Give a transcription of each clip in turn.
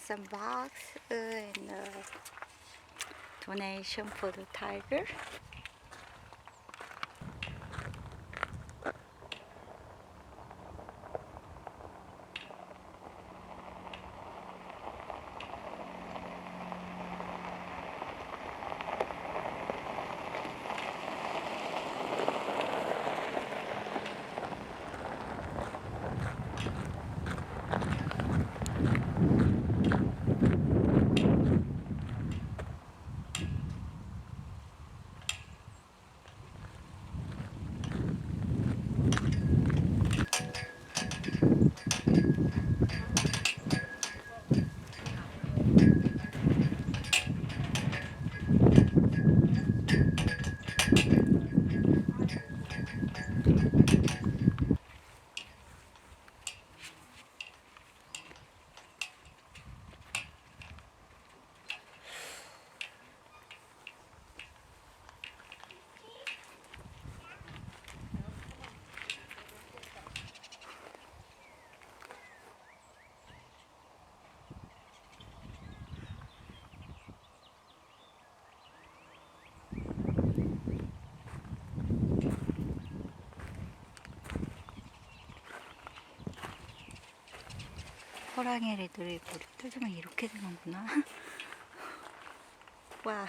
some box and donation for the tiger. 호랑이 애들이 머리 뜯으면 이렇게 되는구나. 와.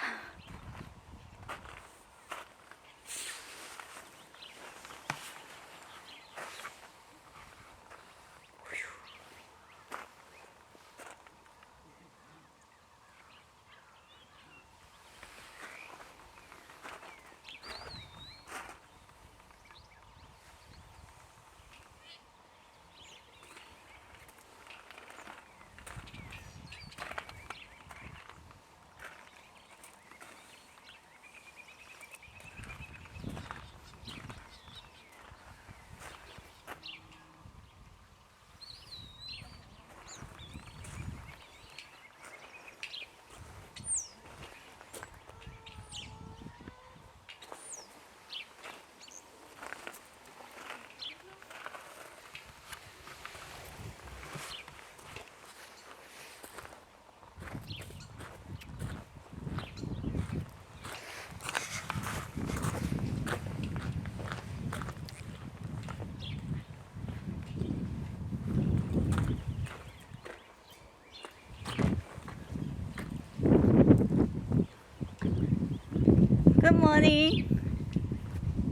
Good morning.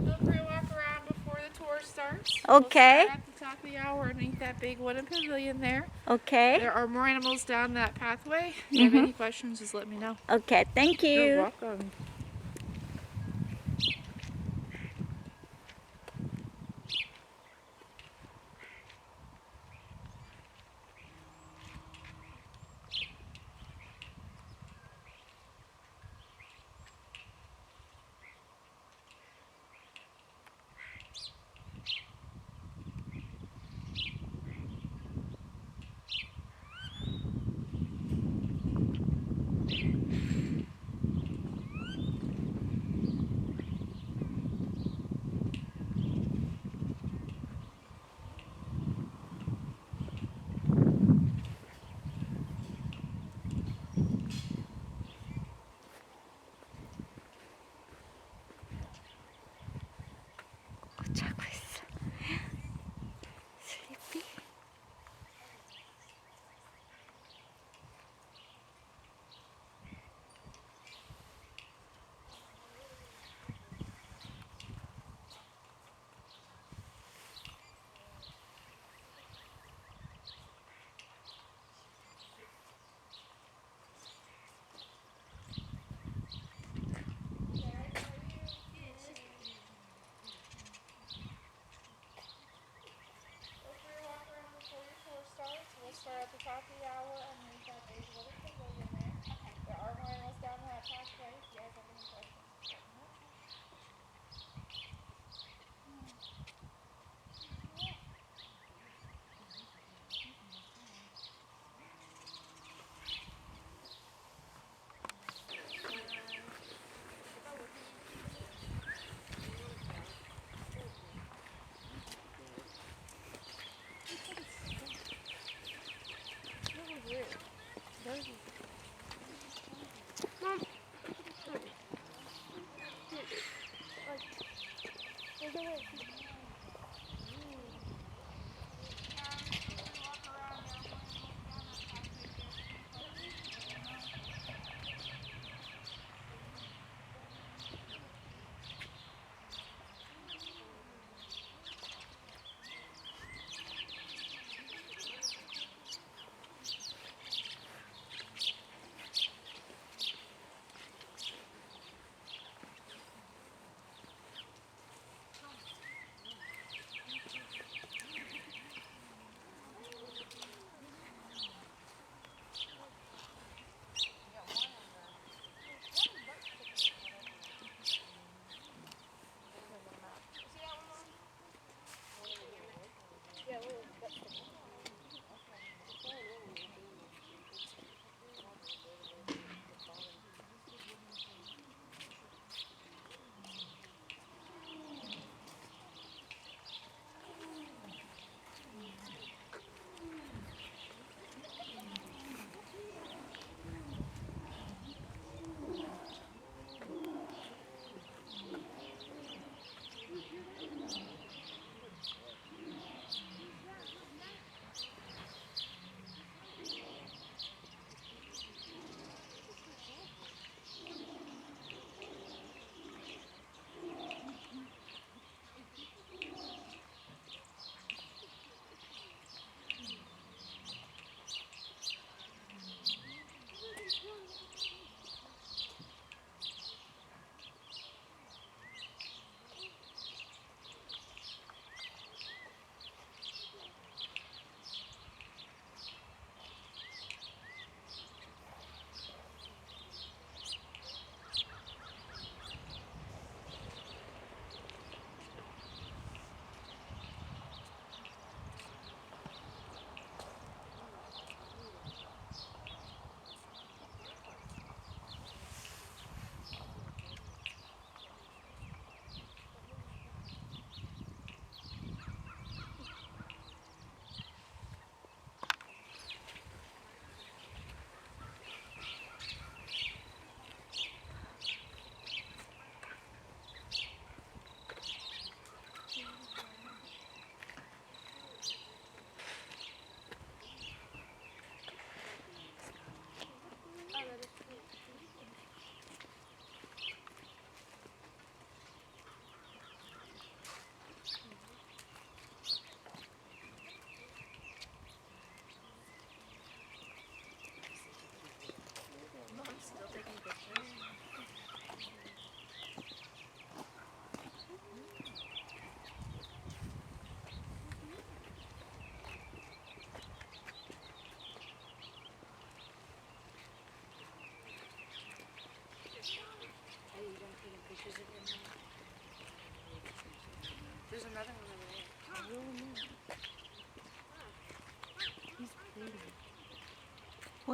Feel free to walk around before the tour starts. Okay. We'll start at the top of the hour underneath that big wooden pavilion there. Okay. There are more animals down that pathway. If you have any questions, just let me know. Okay, thank you. You're welcome. 자고 있어. 슬리피?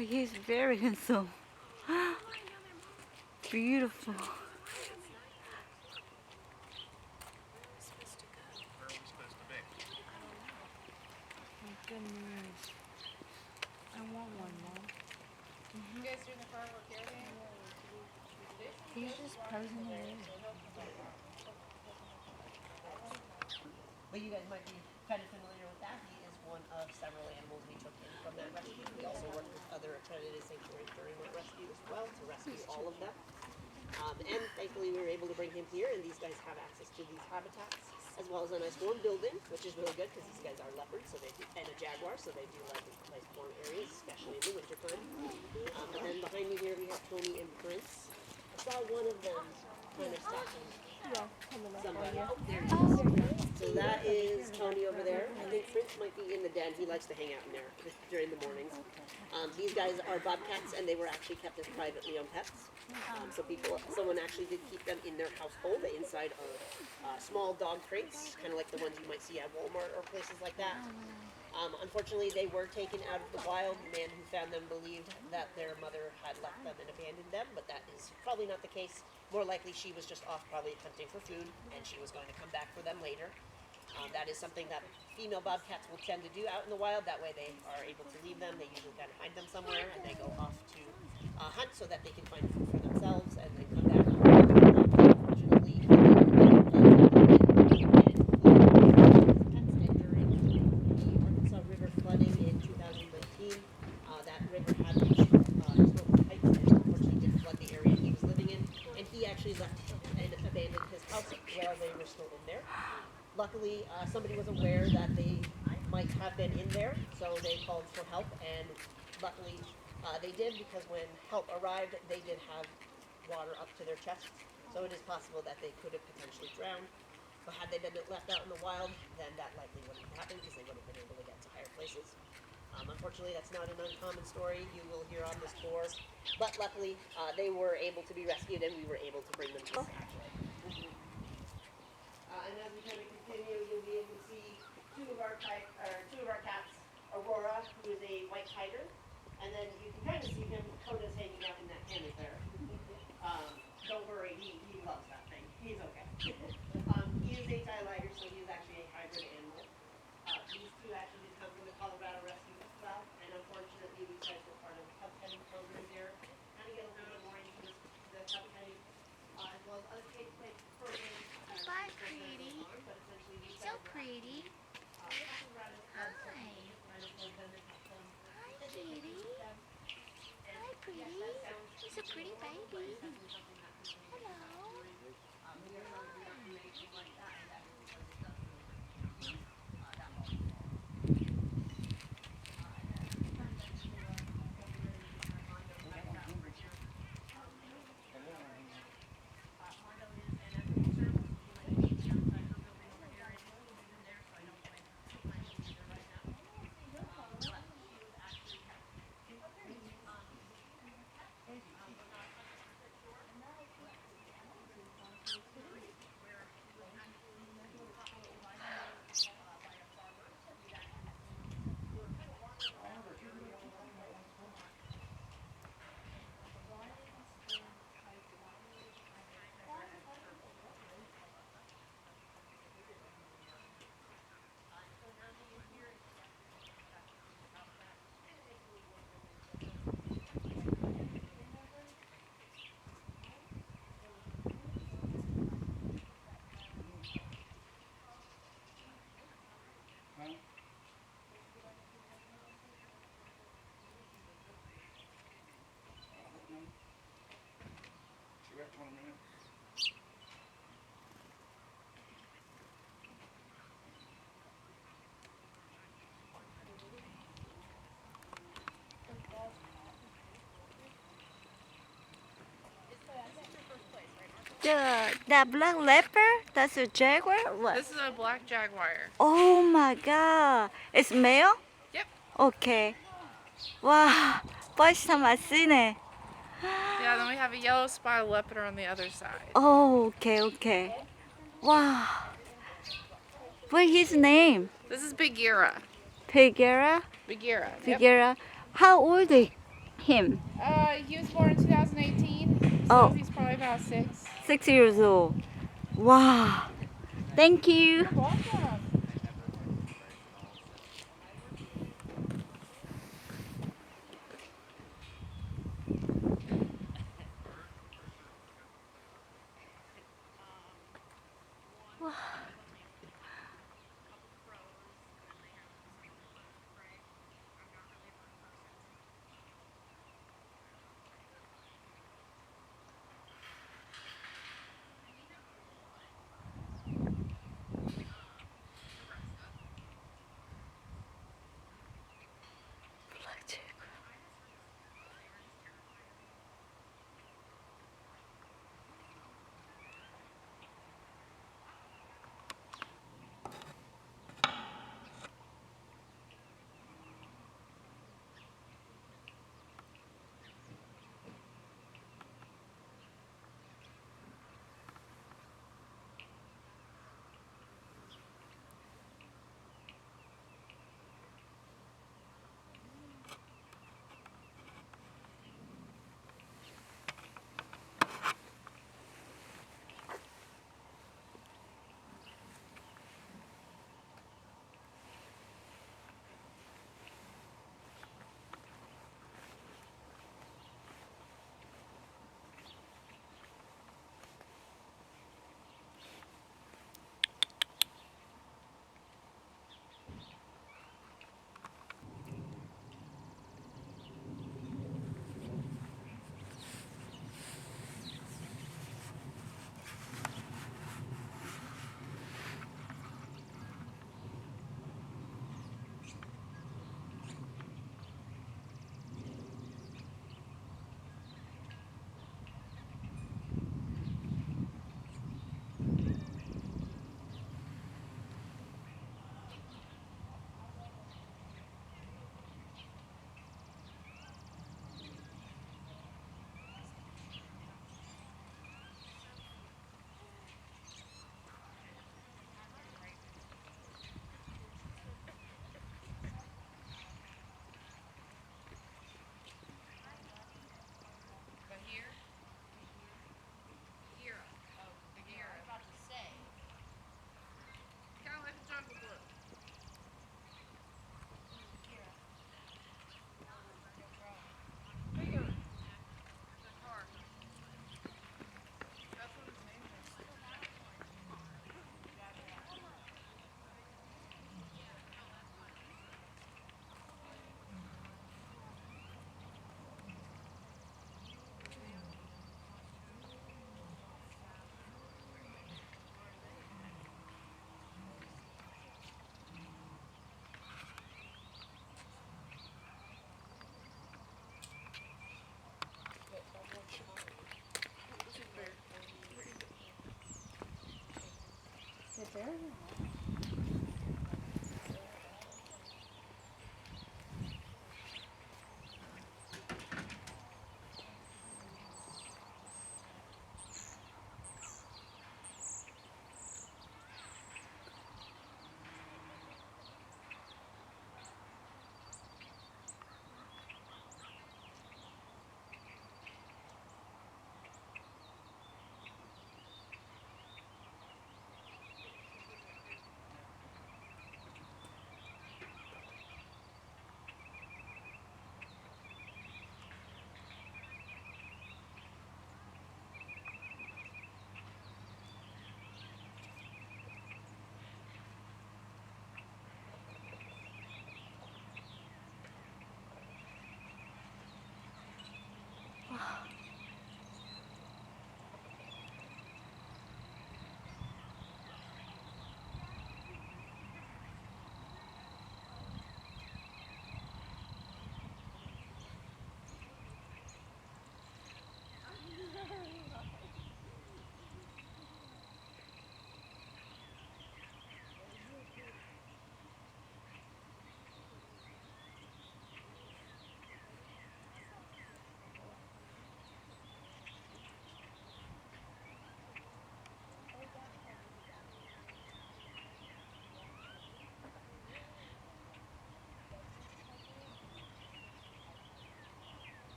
he's very handsome. Beautiful. Where are we supposed to be? My goodness. I want one, Mom. You guys doing the firework carrying? He's just posing it in. But you guys might be kind of familiar with that. He is one of several animals we took in from that rescue. We also worked with other accredited sanctuaries during that rescue as well to rescue all of them. And thankfully we were able to bring him here, and these guys have access to these habitats, as well as a nice warm building, which is really good because these guys are leopards, so they do, and a jaguar, so they do like nice warm areas, especially in the wintertime. And then behind me here we have Tony and Prince. I saw one of them kind of stopping. Somebody. Oh, there he is. So that is Tony over there. I think Prince might be in the den. He likes to hang out in there during the mornings. These guys are bobcats, and they were actually kept as privately owned pets. So someone actually did keep them in their household inside of small dog crates, kind of like the ones you might see at Walmart or places like that. Unfortunately, they were taken out of the wild. The man who found them believed that their mother had left them and abandoned them, but that is probably not the case. More likely, she was just off probably hunting for food, and she was going to come back for them later. That is something that female bobcats will tend to do out in the wild. That way they are able to leave them. They usually kind of hide them somewhere, and they go off to hunt so that they can find food for themselves and then come back. Unfortunately, Arkansas River flooding in 2019. That river had historical heights and unfortunately did flood the area he was living in. And he actually left and abandoned his house while they were still in there. Luckily, somebody was aware that they might have been in there, so they called for help, and luckily they did, because when help arrived, they did have water up to their chests, so it is possible that they could have potentially drowned. But had they been left out in the wild, then that likely wouldn't have happened, because they would have been able to get to higher places. Unfortunately, that's not an uncommon story you will hear on this tour, but luckily they were able to be rescued, and we were able to bring them to safety. And as we kind of continue, you'll be able to see two of our cats, Aurora, who is a white tiger, and then you can kind of see him, Coda's hanging out in that hammock there. Don't worry, he loves that thing. He's okay. He is a tie-lighter, so he is actually a hybrid animal. These two actually did come from the Colorado Rescue as well, and unfortunately these guys were part of the cub petting program there. Kind of get a little bit more into the cub petting, as well as other cage play programs. Bye, pretty. So pretty. Hi. Hi, kitty. Hi, pretty. She's a pretty baby. Hello. That black leopard, that's a jaguar? What? This is a black jaguar. Oh my god. It's male? Yep. Okay. 와, 벌써 맛있네. Yeah, then we have a yellow spotted leopard on the other side. Oh, okay, okay. Wow. What's his name? This is Bagheera. Bagheera? Bagheera. Yep. Bagheera. How old him? He was born in 2018, so Oh. he's probably about 6. 6 years old. Wow. Thank you. Welcome.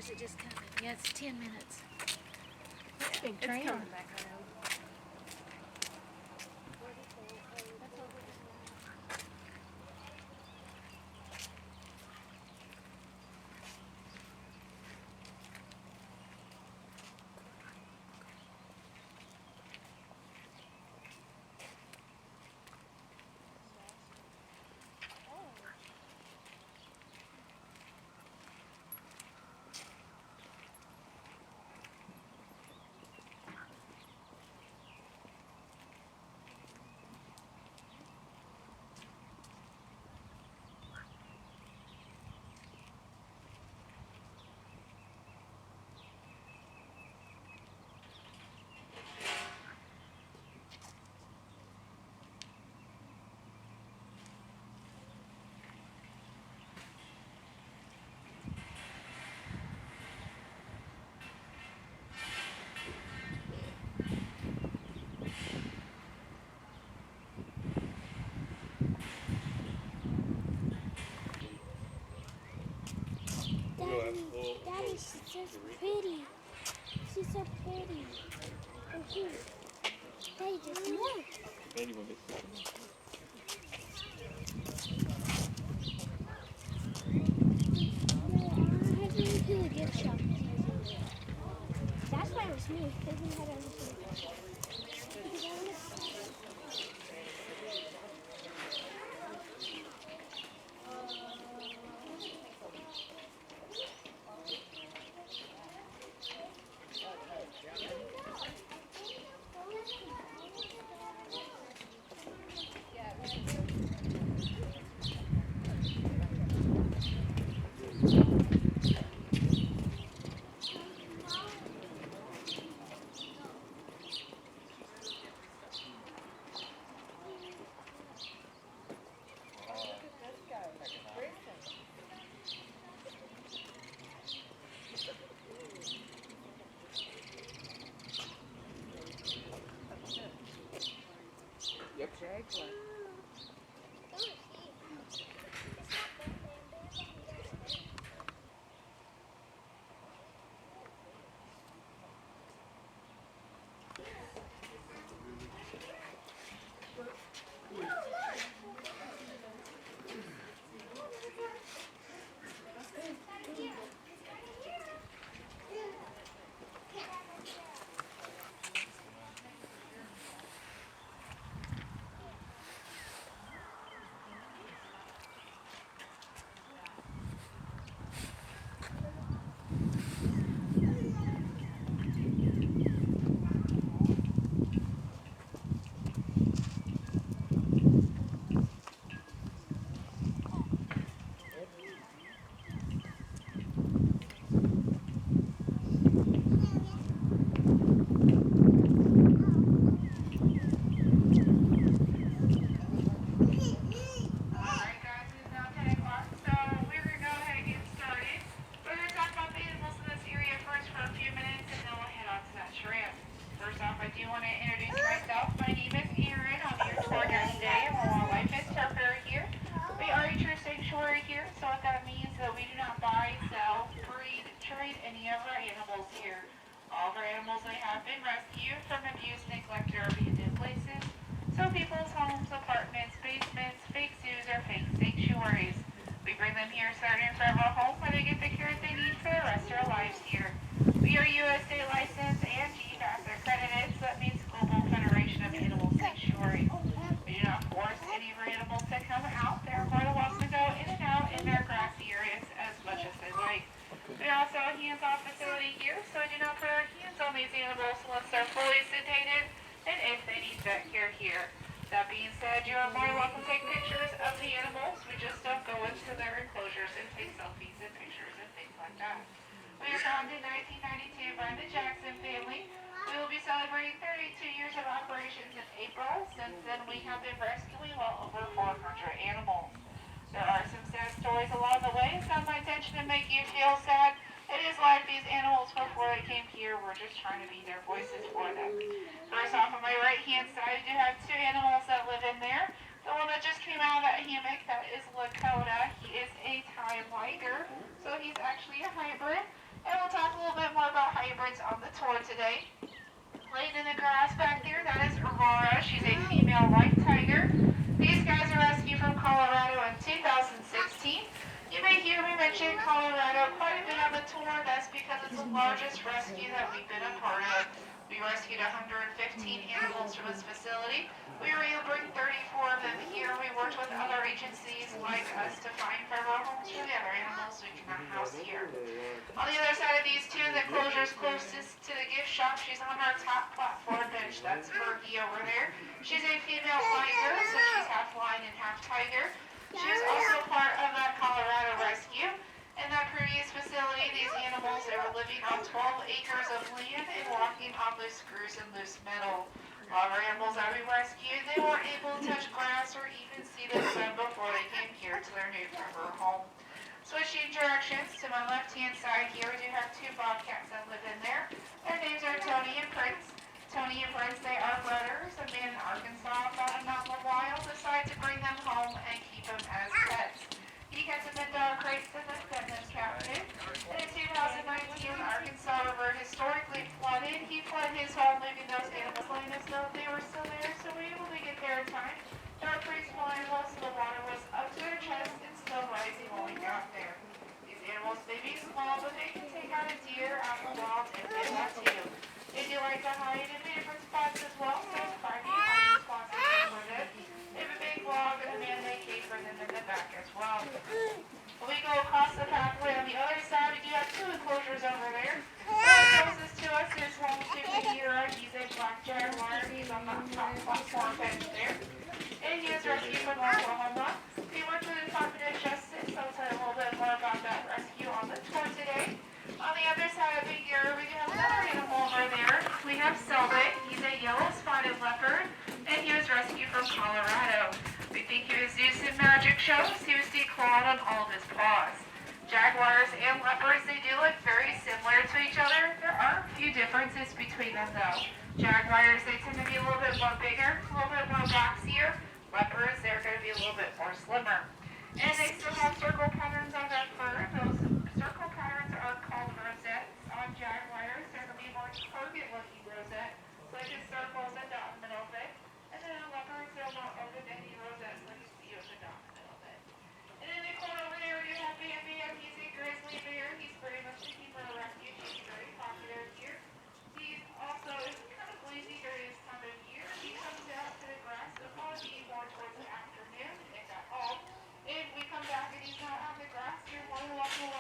is it just coming? Yeah, it's 10 minutes. Big It's train. coming back around. Daddy, she's so pretty. She's so pretty. Oh, here. Daddy, just look. Daddy will get sick. No, I have really to a gift shop. That's why it was smooth. Because we had everything. Because I want to. And we'll talk a little bit more about hybrids on the tour today. Laying in the grass back there, that is Aurora. She's a female white tiger. These guys are rescued from Colorado in 2016. You may hear me mention Colorado quite a bit on the tour. That's because it's the largest rescue that we've been a part of. We rescued 115 animals from this facility. We were able to bring 34 of them here. We worked with other agencies like us to find federal homes for the other animals we cannot house here. On the other side of these two, the enclosure's closest to the gift shop. She's on our top platform bench. That's Fergie over there. She's a female liger, so she's half lion and half tiger. She was also part of that Colorado rescue. In that previous facility, these animals, they were living on 12 acres of land and walking on loose screws and loose metal. A lot of our animals that we rescued, they weren't able to touch grass or even see the sun before they came here to their new forever home. Switching directions, to my left-hand side here, we do have two bobcats that live in there. Their names are Tony and Prince. Tony and Prince, they are brothers. A man in Arkansas found them out in the wild, decided to bring them home and keep them as pets. He kept them in dog crates and then fed them captive. And in 2019, when Arkansas River historically flooded, he flooded his home, leaving those animals laying as though they were still there, so we were able to get there in time. Dog crates flying low, so the water was up to their chest and still rising when we got there. These animals may be small, but they can take out a deer out in the wild if they want to. They do like to hide in different spots as well, so finding hiding spots is good with it. They have a big log and a man-made cave for them in the back as well. When we go across the pathway on the other side, we do have two enclosures over there. The closest to us is home to Bahira. He's a black jaguar. He's on the top platform bench there. And he was rescued from Oklahoma. We worked with the Department of Justice, so I'll tell you a little bit more about that rescue on the tour today. On the other side of Bahira, we have another animal over there. We have Selvig. He's a yellow spotted leopard, and he was rescued from Colorado. We think he was used in magic shows. He was declawed on all of his paws. Jaguars and leopards, they do look very similar to each other. There are a few differences between them though. Jaguars, they tend to be a little bit more bigger, a little bit more boxier. Leopards, they're going to be a little bit more slimmer. And they still have circle patterns on their fur. Those circle patterns are called rosettes. On jaguars, they're going to be more target-looking rosettes, such as circles and dot in the middle of it. And then on leopards, they'll not open any rosettes like you see with the dot in the middle of it. And then they come over there, we have Bambi. He's a grizzly bear. He's pretty much the keeper of refuge. He's very popular here. He also is kind of lazy during this time of year. He comes out to the grass. It'll probably be more towards the afternoon, if at all. If we come back and he's not on the grass, you're more than welcome to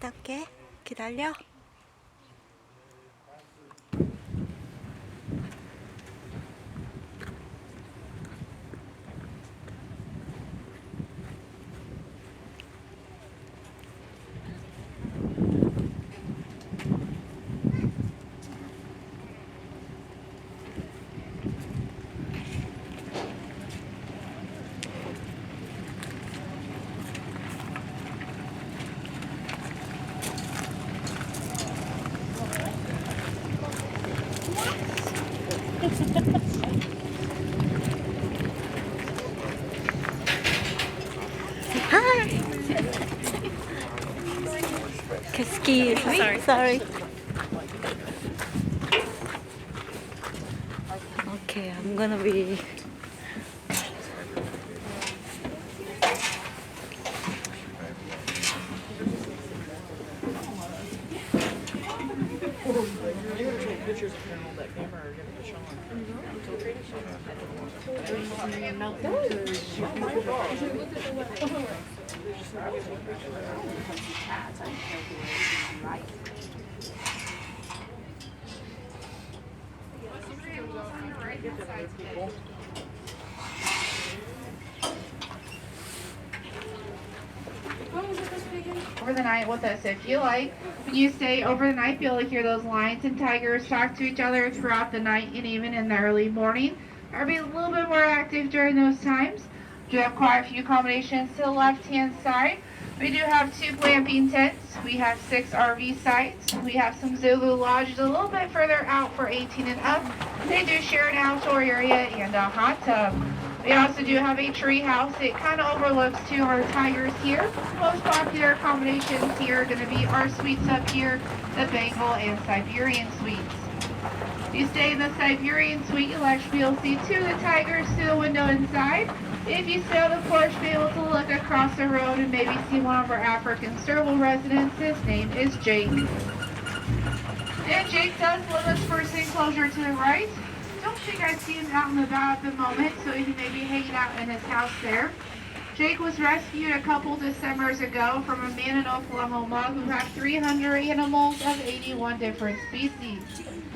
갔다 올게. 기다려. Hi. Excuse me. Sorry. Okay, I'm gonna be. Pictures of him on that camera are gonna be shown. Over the night with us if you like. When you stay over the night, you'll be able to hear those lions and tigers talk to each other throughout the night and even in the early morning. Or be a little bit more active during those times. We do have quite a few accommodations to the left-hand side. We do have 2 glamping tents. We have 6 RV sites. We have some Zulu lodges a little bit further out for 18 and up. They do share an outdoor area and a hot tub. We also do have a tree house. It kind of overlooks 2 of our tigers here. Most popular accommodations here are going to be our suites up here, the Bengal and Siberian suites. If you stay in the Siberian suite, you'll actually be able to see 2 of the tigers through the window inside. If you stay on the porch, you'll be able to look across the road and maybe see one of our African serval residents. His name is Jake. And Jake does live this first enclosure to the right. Don't think I see him out and about at the moment, so he may be hanging out in his house there. Jake was rescued a couple Decembers ago from a man in Oklahoma who had 300 animals of 81 different species.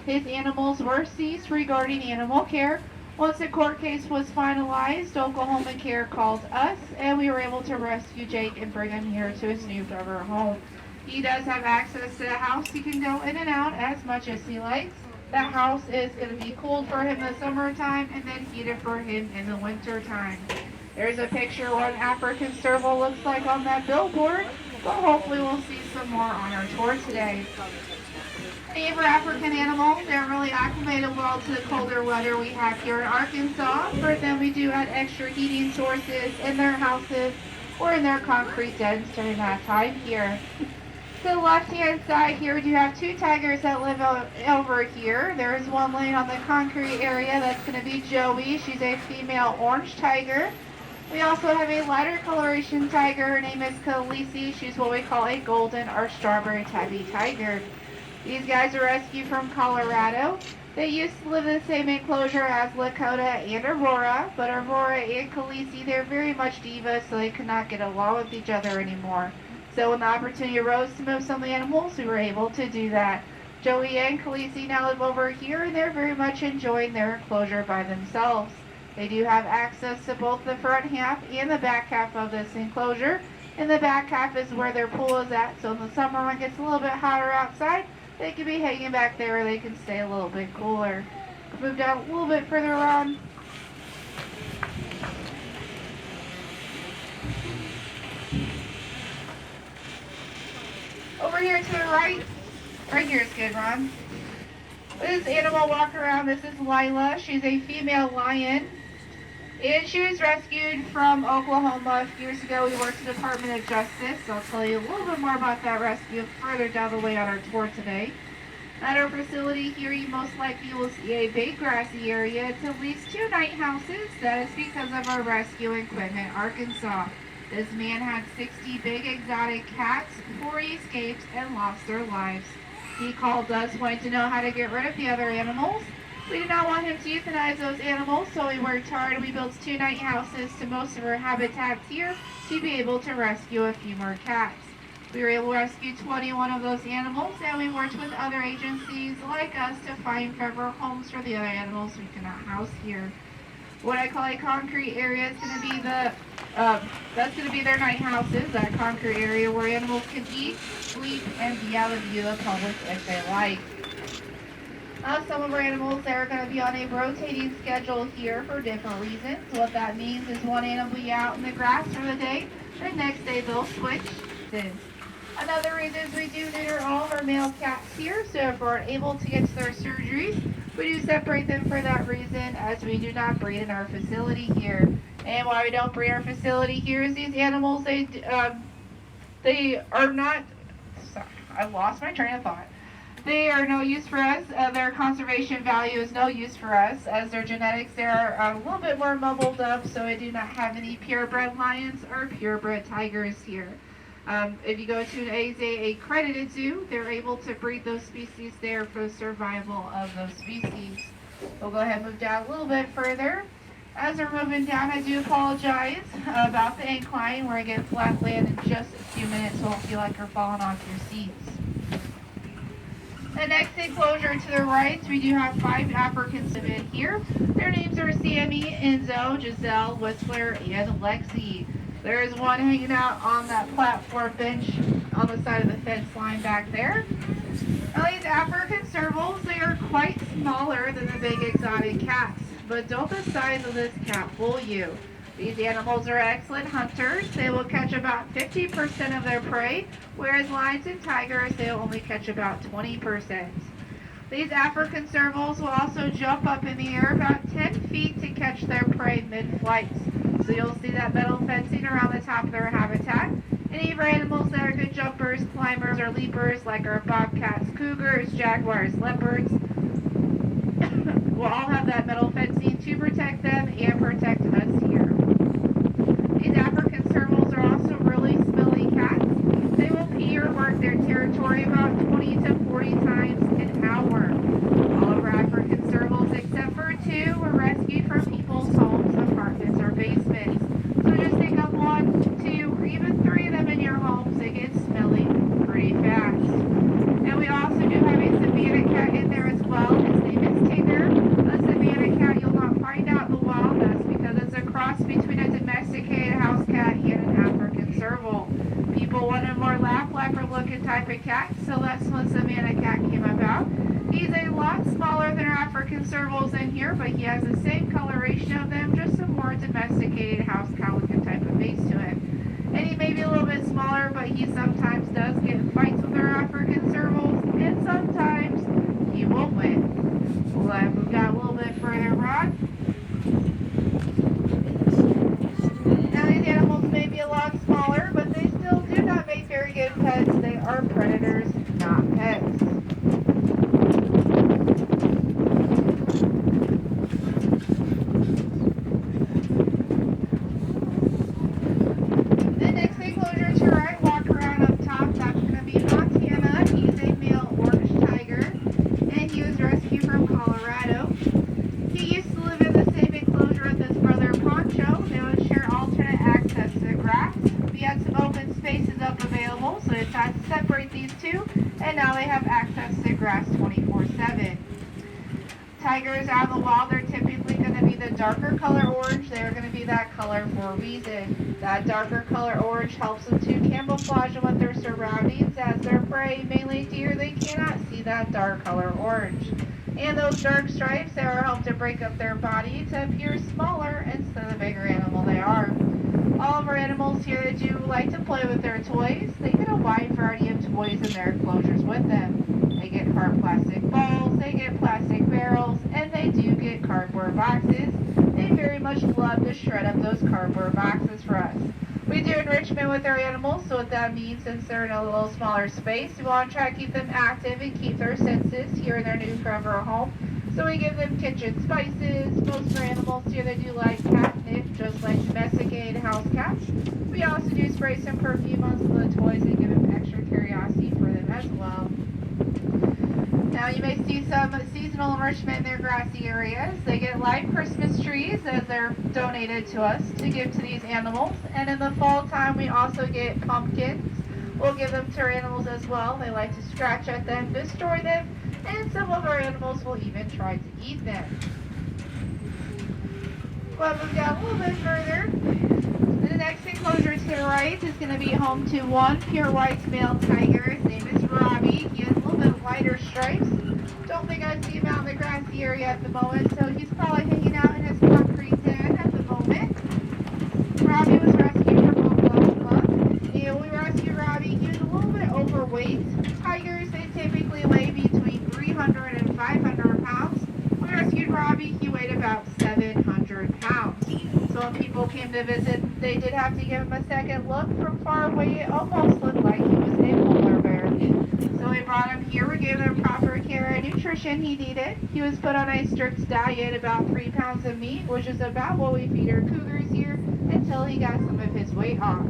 His animals were seized regarding animal care. Once the court case was finalized, Oklahoma Care called us, and we were able to rescue Jake and bring him here to his new forever home. He does have access to the house. He can go in and out as much as he likes. That house is going to be cooled for him in the summertime and then heated for him in the winter time. There's a picture of what an African serval looks like on that billboard, but hopefully we'll see some more on our tour today. Many of our African animals, they're really acclimated well to the colder weather we have here in Arkansas. For them, we do add extra heating sources in their houses or in their concrete dens during that time here. To the left-hand side here, we do have 2 tigers that live over here. There is one laying on the concrete area. That's going to be Joey. She's a female orange tiger. We also have a lighter coloration tiger. Her name is Khaleesi. She's what we call a golden or strawberry tabby tiger. These guys are rescued from Colorado. They used to live in the same enclosure as Lakota and Aurora, but Aurora and Khaleesi, they're very much divas, so they could not get along with each other anymore. So when the opportunity arose to move some of the animals, we were able to do that. Joey and Khaleesi now live over here, and they're very much enjoying their enclosure by themselves. They do have access to both the front half and the back half of this enclosure. And the back half is where their pool is at, so in the summer when it gets a little bit hotter outside, they can be hanging back there where they can stay a little bit cooler. Move down a little bit further on. Over here to the right here is good, Ron. This animal walk around, this is Lila. She's a female lion. And she was rescued from Oklahoma a few years ago. We worked at the Department of Justice. So I'll tell you a little bit more about that rescue further down the way on our tour today. At our facility here, you most likely will see a big grassy area. It's at least 2 night houses. That is because of our rescue in Quitman, Arkansas. This man had 60 big exotic cats before he escaped and lost their lives. He called us wanting to know how to get rid of the other animals. We did not want him to euthanize those animals, so we worked hard and we built 2 night houses to most of our habitats here to be able to rescue a few more cats. We were able to rescue 21 of those animals, and we worked with other agencies like us to find forever homes for the other animals we cannot house here. What I call a concrete area is going to be that's going to be their night houses, that concrete area where animals can eat, sleep, and be out of view of the public if they like. Some of our animals, they're going to be on a rotating schedule here for different reasons. What that means is one animal will be out in the grass for the day, the next day they'll switch. Another reason is we do neuter all of our male cats here, so if we're able to get to their surgeries, we do separate them for that reason, as we do not breed in our facility here. And why we don't breed in our facility here is these animals, they are not, sorry, I lost my train of thought. They are no use for us. Their conservation value is no use for us, as their genetics, they're a little bit more mumbled up, so we do not have any purebred lions or purebred tigers here. If you go to a accredited zoo, they're able to breed those species there for the survival of those species. We'll go ahead and move down a little bit further. As we're moving down, I do apologize about the incline. We're going to get flat land in just a few minutes, so it won't feel like you're falling off your seats. The next enclosure to the right, we do have 5 Africans in here. Their names are Sammy, Enzo, Giselle, Whistler, and Lexi. There is one hanging out on that platform bench on the side of the fence line back there. Now these African servals, they are quite smaller than the big exotic cats, but don't the size of this cat fool you. These animals are excellent hunters. They will catch about 50% of their prey, whereas lions and tigers, they will only catch about 20%. These African servals will also jump up in the air about 10 feet to catch their prey mid-flight. So you'll see that metal fencing around the top of their habitat. Any of our animals that are good jumpers, climbers, or leapers, like our bobcats, cougars, jaguars, leopards, will all have that metal fencing to protect them and protect us here. These African servals are also really smelly cats. They will pee or mark their territory about 20 to 40 times an hour. All of our African servals, except for 2, were rescued from people's homes, apartments, or basements. So just think of 1, 2, or even 3 of them in your homes. They get smelly pretty fast. And we also do have a Savannah cat in there as well. His name is Tigger. A Savannah cat you'll not find out in the wild. That's because it's a cross between a domesticated house cat and an African serval. People want a more lap-lapper looking type of cat, so that's when Savannah cat came about. He's a lot smaller than our African servals in here, but he has the same coloration of them, just a more domesticated house cow looking type of face to him. And he may be a little bit smaller, but he sometimes does get in fights with our African servals, and sometimes he will win. We'll move down a little bit further on. Now these animals may be a lot smaller, but they still do not make very good pets. They are predators, not pets. The next enclosure to right, walk around up top, that's going to be Montana. He's a male orange tiger, and he was rescued from Colorado. He used to live in the same enclosure with his brother Poncho. They would share alternate access to the grass. We had some open spaces up available, so they decided to separate these 2, and now they have access to the grass 24/7. Tigers out in the wild, they're typically going to be the darker color orange. They're going to be that color for a reason. That darker color orange helps them to camouflage with their surroundings, as their prey, mainly deer, they cannot see that dark color orange. And those dark stripes, they are helped to break up their body to appear smaller instead of the bigger animal they are. All of our animals here that do like to play with their toys, they get a wide variety of toys in their enclosures with them. They get hard plastic balls, they get plastic barrels, and they do get cardboard boxes. They very much love to shred up those cardboard boxes for us. We do enrichment with our animals, so what that means, since they're in a little smaller space, we want to try to keep them active and keep their senses here in their new forever home. So we give them kitchen spices. Most of our animals here, they do like catnip, just like domesticated house cats. We also do spray some perfume on some of the toys and give them extra curiosity for them as well. Now you may see some seasonal enrichment in their grassy areas. They get live Christmas trees as they're donated to us to give to these animals. And in the fall time, we also get pumpkins, We'll give them to our animals as well. They like to scratch at them, destroy them, and some of our animals will even try to eat them. We'll move down a little bit further. The next enclosure to the right is going to be home to one pure white male tiger. His name is Robbie. He has a little bit lighter stripes. Don't think I see him out in the grassy area at the moment, so he's probably hanging out in his concrete den at the moment. Robbie was rescued from Oklahoma. And we rescued Robbie. He was a little bit overweight. Tigers, they typically weigh between 300 and 500 pounds. We rescued Robbie. He weighed about 700 pounds. So when people came to visit, they did have to give him a second look. From far away, it almost looked like he was a polar bear. So we brought him here. We gave him proper care and nutrition he needed. He was put on a strict diet, about 3 pounds of meat, which is about what we feed our cougars here, until he got some of his weight off.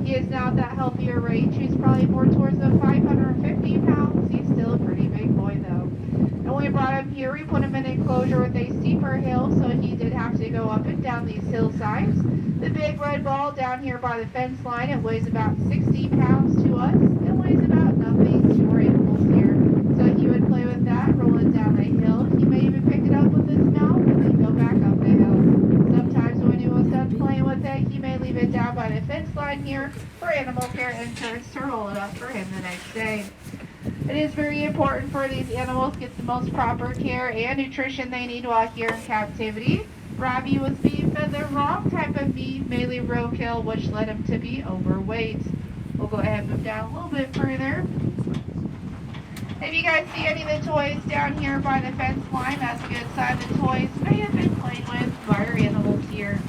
He is now at that healthier range. He's probably more towards the 550 pounds. He's still a pretty big boy though. And when we brought him here, we put him in an enclosure with a steeper hill, so he did have to go up and down these hillsides. The big red ball down here by the fence line, it weighs about 60 pounds to us. It weighs about nothing to our animals here. So he would play with that, roll it down the hill. He may even pick it up with his mouth and then go back up the hill. Sometimes when he was done playing with it, he may leave it down by the fence line here for animal care interns to roll it up for him the next day. It is very important for these animals to get the most proper care and nutrition they need while here in captivity. Robbie was being fed the wrong type of meat, mainly roadkill, which led him to be overweight. We'll go ahead and move down a little bit further. If you guys see any of the toys down here by the fence line, that's a good sign the toys may have been played with by our animals here.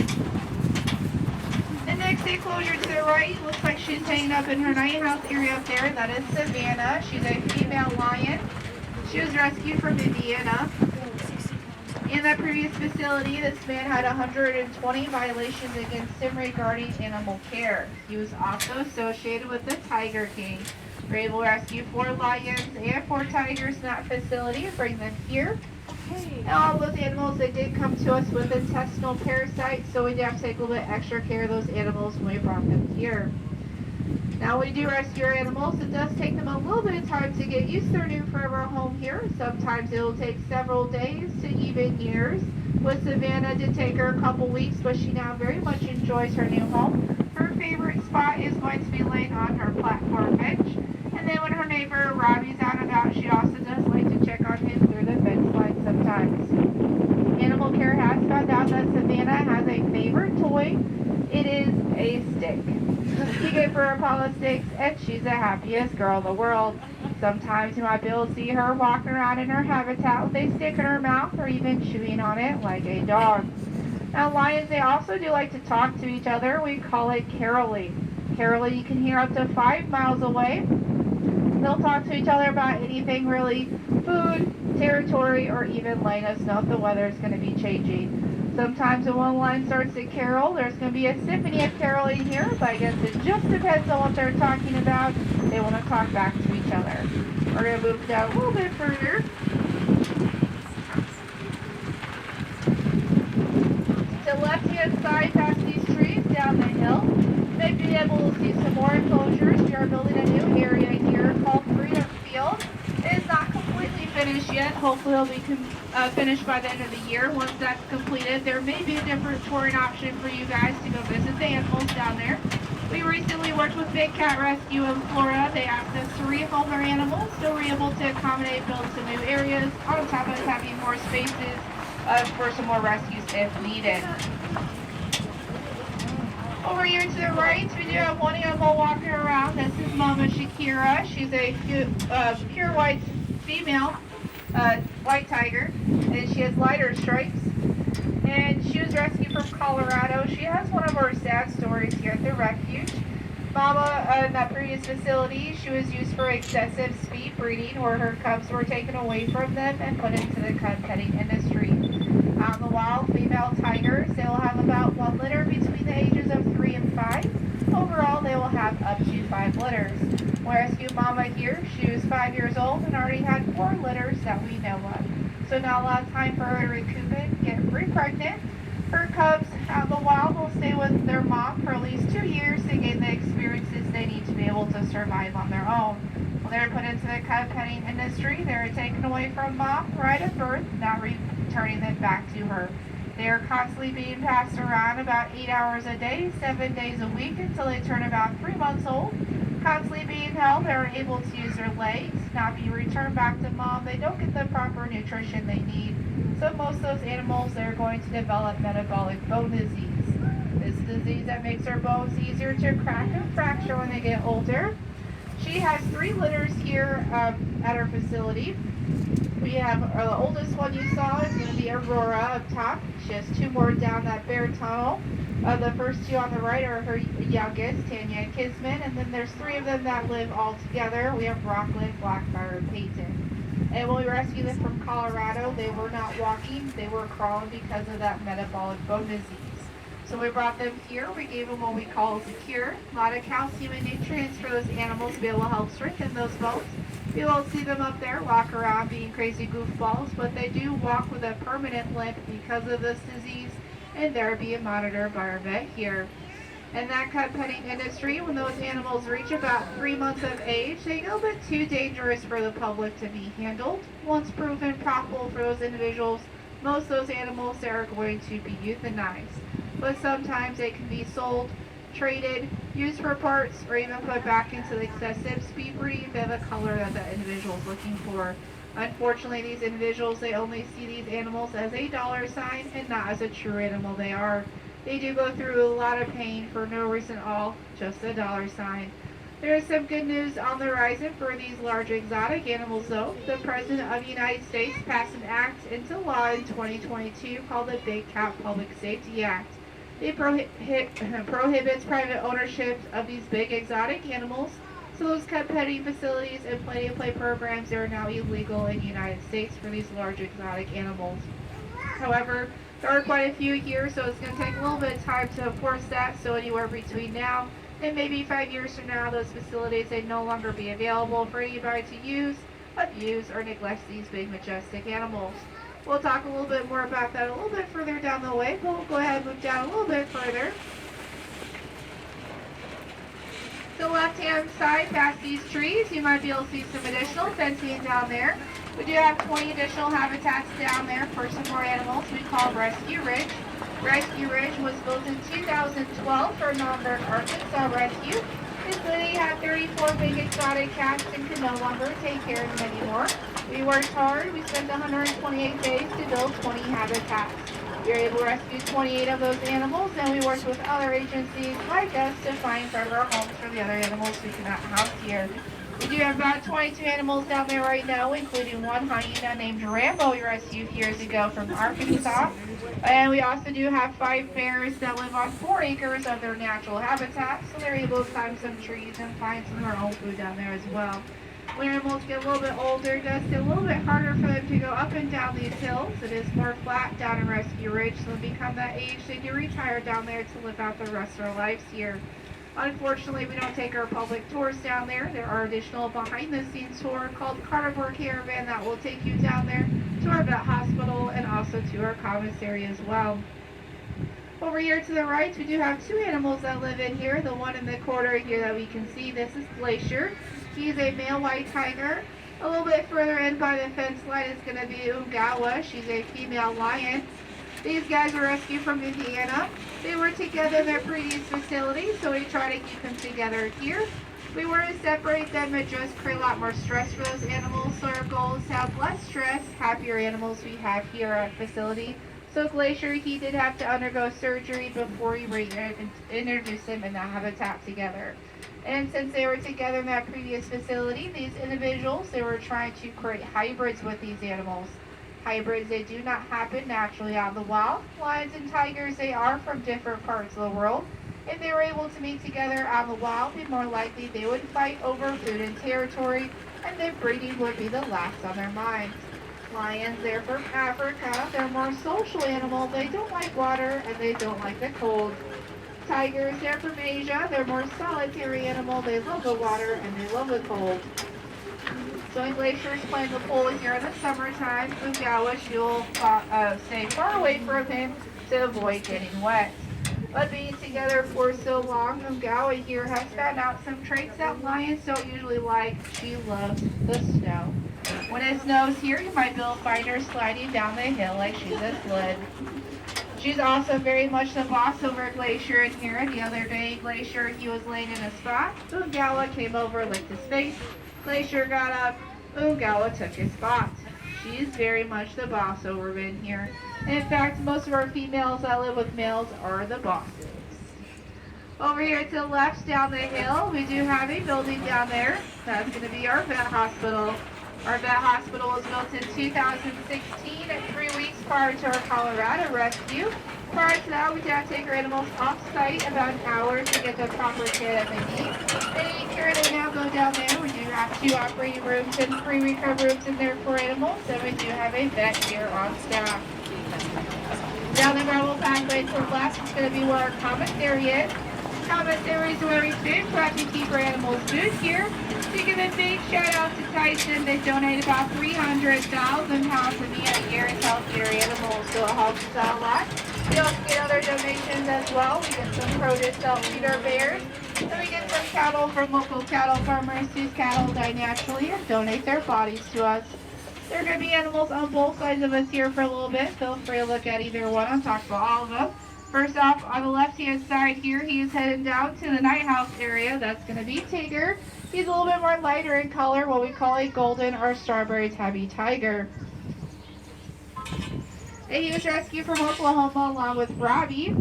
The next enclosure to the right looks like she's hanging up in her night house area up there. That is Savannah. She's a female lion. She was rescued from Indiana. In that previous facility, this man had 120 violations against him regarding animal care. He was also associated with the Tiger King. We were able to rescue 4 lions and 4 tigers in that facility and bring them here. And all those animals, they did come to us with intestinal parasites, so we did have to take a little bit extra care of those animals when we brought them here. Now we do rescue our animals. It does take them a little bit of time to get used to their new forever home here. Sometimes it will take several days to even years. With Savannah, it did take her a couple weeks, but she now very much enjoys her new home. Her favorite spot is going to be laying on her platform bench. And then when her neighbor Robbie's out and about, she also does like to check on him through the fence line sometimes. Animal Care has found out that Savannah has a favorite toy. It is a stick. You give her a pile of sticks, and she's the happiest girl in the world. Sometimes you might be able to see her walking around in her habitat with a stick in her mouth, or even chewing on it like a dog. Now lions, they also do like to talk to each other. We call it caroling. Caroling you can hear up to 5 miles away. They'll talk to each other about anything really, food, territory, or even letting us know if the weather is going to be changing. Sometimes when one lion starts to carol, there's going to be a symphony of caroling here, but I guess it just depends on what they're talking about. They want to talk back to each other. We're going to move down a little bit further. To the left-hand side, past these trees, down the hill, you may be able to see some more enclosures. We are building a new area here called Freedom Field. It is not completely finished yet. Hopefully it'll be finished by the end of the year. Once that's completed, there may be a different touring option for you guys to go visit the animals down there. We recently worked with Big Cat Rescue in Florida. They asked us to rehome their animals, so we're able to accommodate, build some new areas, on top of having more spaces for some more rescues if needed. Over here to the right, we do have one animal walking around. This is Mama Shakira. She's a pure white female white tiger, and she has lighter stripes. And she was rescued from Colorado. She has one of our sad stories here at the refuge. Mama, in that previous facility, she was used for excessive speed breeding, where her cubs were taken away from them and put into the cub petting industry. Out in the wild, female tigers, they will have about 1 litter between the ages of 3 and 5. Overall, they will have up to 5 litters. We rescued Mama here. She was 5 years old and already had 4 litters that we know of. So not a lot of time for her to recoup it, get re-pregnant. Her cubs out in the wild will stay with their mom for at least 2 years to gain the experiences they need to be able to to survive on their own. When they were put into the cub petting industry, they were taken away from mom right at birth, not returning them back to her. They are constantly being passed around about 8 hours a day, 7 days a week until they turn about 3 months old. Constantly being held, they are able to use their legs, not be returned back to mom. They don't get the proper nutrition they need. So most of those animals, they're going to develop metabolic bone disease. This disease that makes their bones easier to crack and fracture when they get older. She has 3 litters here at her facility. We have the oldest one you saw is going to be Aurora up top. She has 2 more down that bear tunnel. The first 2 on the right are her youngest, Tanya and Kisman, and then there's 3 of them that live all together. We have Rockland, Blackfire, and Peyton. And when we rescued them from Colorado, they were not walking, they were crawling because of that metabolic bone disease. So we brought them here, we gave them what we call a cure, a lot of calcium and nutrients for those animals to be able to help strengthen those bones. You won't see them up there walk around being crazy goofballs, but they do walk with a permanent limp because of this disease, and they're being monitored by our vet here. In that cub petting industry, when those animals reach about 3 months of age, they get a little bit too dangerous for the public to be handled. Once proven profitable for those individuals, most of those animals are going to be euthanized. But sometimes they can be sold, traded, used for parts, or even put back into the excessive speed breeding by the color that the individual is looking for. Unfortunately, these individuals, they only see these animals as a dollar sign and not as a true animal they are. They do go through a lot of pain for no reason at all, just a dollar sign. There is some good news on the horizon for these large exotic animals though. The President of the United States passed an act into law in 2022 called the Big Cat Public Safety Act. It prohibits private ownership of these big exotic animals, so those cub petting facilities and play-to-play programs are now illegal in the United States for these large exotic animals. However, there are quite a few here, so it's going to take a little bit of time to enforce that, so anywhere between now and maybe 5 years from now, those facilities may no longer be available for anybody to use, abuse, or neglect these big majestic animals. We'll talk a little bit more about that a little bit further down the way, but we'll go ahead and move down a little bit further. The left-hand side past these trees, you might be able to see some additional fencing down there. We do have 20 additional habitats down there for some more animals we call Rescue Ridge. Rescue Ridge was built in 2012 for Nürnberg Arkansas Rescue. This lady had 34 big exotic cats and could no longer take care of them anymore. We worked hard. We spent 128 days to build 20 habitats. We were able to rescue 28 of those animals, and we worked with other agencies like us to find forever homes for the other animals we cannot house here. We do have about 22 animals down there right now, including one hyena named Rambo we rescued years ago from Arkansas. And we also do have 5 bears that live on 4 acres of their natural habitat, so they're able to climb some trees and find some of their own food down there as well. When animals get a little bit older, it does get a little bit harder for them to go up and down these hills. It is more flat down in Rescue Ridge, so when they become that age, they do retire down there to live out the rest of their lives here. Unfortunately, we don't take our public tours down there. There are additional behind-the-scenes tours called Carnivore Caravan that will take you down there to our vet hospital and also to our commissary as well. Over here to the right, we do have 2 animals that live in here. The one in the corner here that we can see, this is Glacier. He's a male white tiger. A little bit further in by the fence line is going to be Ungawa. She's a female lion. These guys were rescued from Indiana. They were together in their previous facility, so we try to keep them together here. We want to separate them and just create a lot more stress for those animals, so our goal is to have less stress, happier animals we have here at the facility. So Glacier, he did have to undergo surgery before we introduced him in that habitat together. And since they were together in that previous facility, these individuals, they were trying to create hybrids with these animals. Hybrids, they do not happen naturally out in the wild. Lions and tigers, they are from different parts of the world. If they were able to meet together out in the wild, then more likely they would fight over food and territory, and then breeding would be the last on their minds. Lions, they're from Africa. They're more social animals. They don't like water, and they don't like the cold. Tigers, they're from Asia. They're more solitary animal. They love the water, and they love the cold. So when Glacier's playing the pool here in the summertime, Ungawa, she'll stay far away from him to avoid getting wet. But being together for so long, Gawa here has found out some traits that lions don't usually like. She loves the snow. When it snows here, you might be able to find her sliding down the hill like she's a sled. She's also very much the boss over Glacier in here. The other day, Glacier, he was laying in a spot. Gawa came over, licked his face. Glacier got up. Gawa took his spot. She's very much the boss over in here. In fact, most of our females that live with males are the bosses. Over here to the left down the hill, we do have a building down there. That's going to be our vet hospital. Our vet hospital was built in 2016 and 3 weeks prior to our Colorado rescue. Prior to that, we did have to take our animals off-site about an hour to get the proper care that they need. They need care, they now go down there. We do have 2 operating rooms and 3 recovery rooms in there for animals, and we do have a vet here on staff. Down the gravel pathway to the left is going to be where our commissary is. Commissary is where we food, so I can keep our animals food here. To give a big shout out to Tyson, they donate about 300,000 pounds of meat a year to healthier animals, so it helps us out a lot. We also get other donations as well. We get some produce to help feed our bears. Then we get some cattle from local cattle farmers whose cattle die naturally and donate their bodies to us. There are going to be animals on both sides of us here for a little bit. Feel free to look at either one. I'll talk about all of them. First off, on the left-hand side here, he is heading down to the night house area. That's going to be Tigger. He's a little bit more lighter in color, what we call a golden or strawberry tabby tiger. And he was rescued from Oklahoma along with Robbie.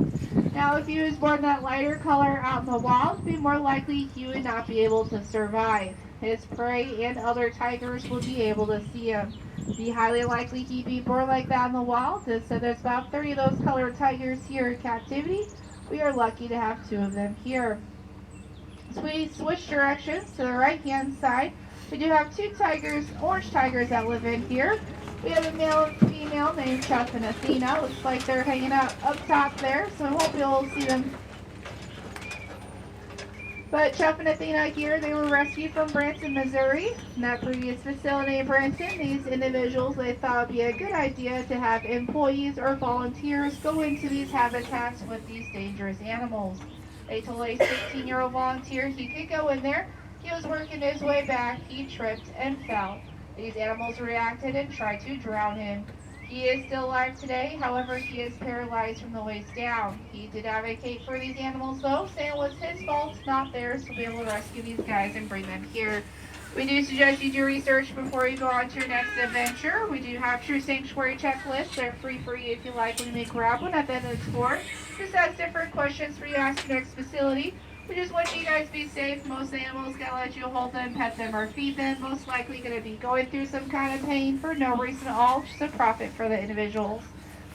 Now, if he was born that lighter color out in the wild, it'd be more likely he would not be able to survive. His prey and other tigers would be able to see him. It'd be highly likely he'd be born like that in the wild. So there's about 30 of those colored tigers here in captivity. We are lucky to have 2 of them here. So we switch directions to the right-hand side. We do have 2 tigers, orange tigers that live in here. We have a male and female named Chuck and Athena. Looks like they're hanging out up top there, so I hope you'll see them. But Chuck and Athena here, they were rescued from Branson, Missouri. In that previous facility in Branson, these individuals, they thought it would be a good idea to have employees or volunteers go into these habitats with these dangerous animals. They told a 16-year-old volunteer he could go in there. He was working his way back. He tripped and fell. These animals reacted and tried to drown him. He is still alive today, however, he is paralyzed from the waist down. He did advocate for these animals though, saying it was his fault, not theirs, to be able to rescue these guys and bring them here. We do suggest you do research before you go on to your next adventure. We do have True Sanctuary checklists. They're free for you if you like when you may grab one at the end of the tour. Just has different questions for you to ask your next facility. We just want you guys to be safe. Most animals gonna let you hold them, pet them, or feed them. Most likely gonna be going through some kind of pain for no reason at all, just a profit for the individuals.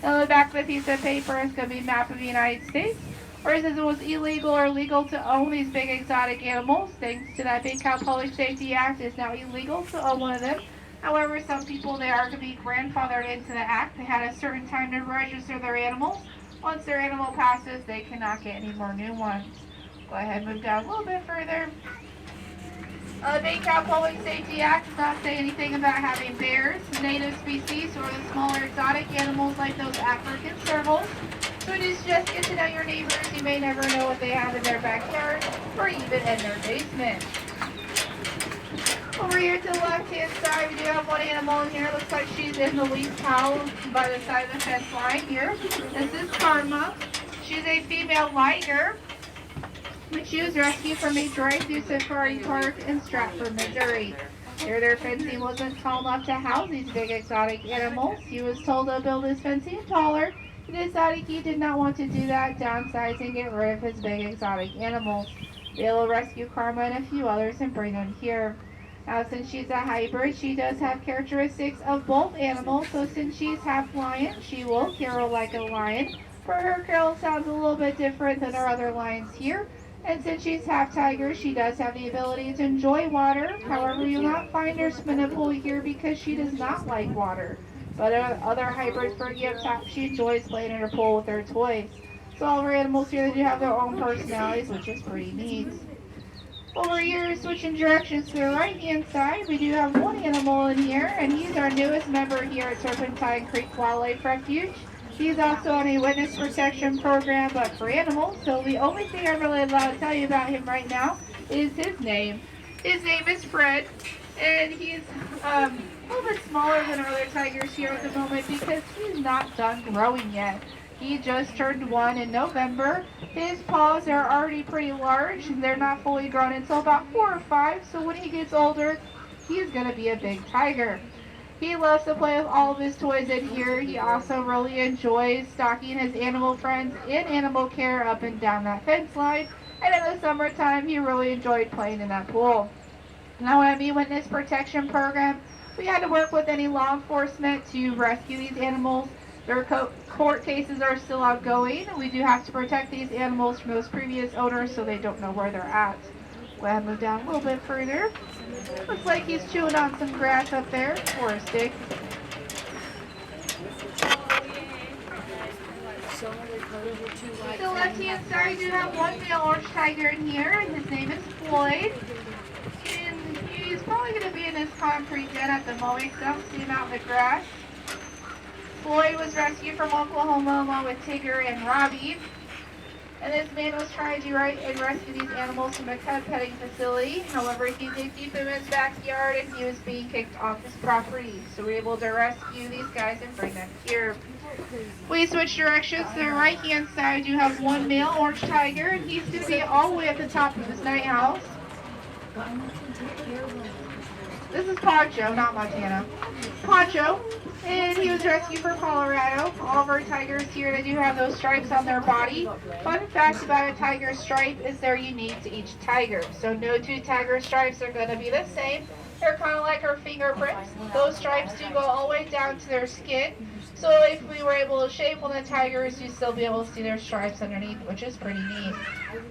On the back of the piece of paper is gonna be a map of the United States, where it says it was illegal or legal to own these big exotic animals. Thanks to that Big Cow Public Safety Act, it's now illegal to own one of them. However, some people, they are gonna be grandfathered into the act. They had a certain time to register their animals. Once their animal passes, they cannot get any more new ones. Go ahead and move down a little bit further. The Big Cow Public Safety Act does not say anything about having bears, native species, or the smaller exotic animals like those African servals. So we do suggest get to know your neighbors. You may never know what they have in their backyard or even in their basement. Over here to the left-hand side, we do have one animal in here. Looks like she's in the leaf pile by the side of the fence line here. This is Karma. She's a female liger. She was rescued from a drive-through safari park in Stratford, Missouri. Here, their fencing wasn't tall enough to house these big exotic animals. He was told to build his fencing taller. He decided he did not want to do that, downsize and get rid of his big exotic animals. They will rescue Karma and a few others and bring them here. Now, since she's a hybrid, she does have characteristics of both animals. So since she's half lion, she will carol like a lion. For her carol sounds a little bit different than our other lions here. And since she's half tiger, she does have the ability to enjoy water. However, you'll not find her spin a pool here because she does not like water. But other hybrids, Fergie up top, she enjoys playing in her pool with her toys. So all of our animals here, they do have their own personalities, which is pretty neat. Over here, switching directions to the right-hand side, we do have one animal in here, and he's our newest member here at Turpentine Creek Wildlife Refuge. He's also on a witness protection program, but for animals. So the only thing I'm really allowed to tell you about him right now is his name. His name is Fred, and he's a little bit smaller than our other tigers here at the moment because he's not done growing yet. He just turned 1 in November. His paws are already pretty large. They're not fully grown until about 4 or 5, so when he gets older, he's going to be a big tiger. He loves to play with all of his toys in here. He also really enjoys stalking his animal friends in animal care up and down that fence line. And in the summertime, he really enjoyed playing in that pool. Now, when I mean witness protection program, we had to work with any law enforcement to rescue these animals. Their court cases are still ongoing. We do have to protect these animals from those previous owners so they don't know where they're at. Go ahead and move down a little bit further. Looks like he's chewing on some grass up there, or a stick. To the left-hand side, you have one male orange tiger in here, and his name is Floyd. And he's probably going to be in his concrete den at the moment because I don't see him out in the grass. Floyd was rescued from Oklahoma along with Tigger and Robbie. And this man was trying to do right and rescue these animals from a cub petting facility. However, he did keep them in his backyard and he was being kicked off his property. So we were able to rescue these guys and bring them here. We switch directions to the right-hand side. You have one male orange tiger, and he's going to be all the way at the top of his night house. This is Poncho, not Montana. Poncho. And he was rescued from Colorado. All of our tigers here, they do have those stripes on their body. Fun fact about a tiger stripe is they're unique to each tiger. So no two tiger stripes are going to be the same. They're kind of like our fingerprints. Those stripes do go all the way down to their skin. So if we were able to shave one of the tigers, you'd still be able to see their stripes underneath, which is pretty neat.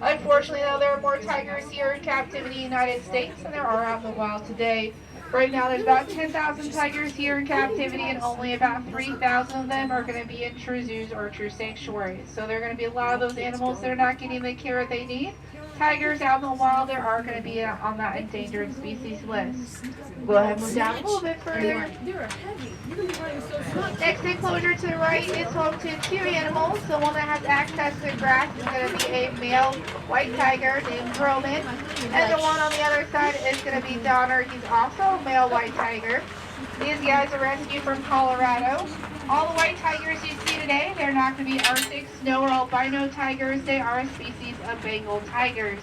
Unfortunately, though, there are more tigers here in captivity in the United States than there are out in the wild today. Right now, there's about 10,000 tigers here in captivity, and only about 3,000 of them are going to be in true zoos or true sanctuaries. So there are going to be a lot of those animals that are not getting the care they need. Tigers out in the wild, there are going to be on that endangered species list. Go ahead and move down a little bit further. Next enclosure to the right is home to 2 animals. The one that has access to the grass is going to be a male white tiger named Roman. And the one on the other side is going to be Donner. He's also a male white tiger. These guys are rescued from Colorado. All the white tigers you see today, they're not going to be Arctic snow or albino tigers. They are a species of Bengal tigers.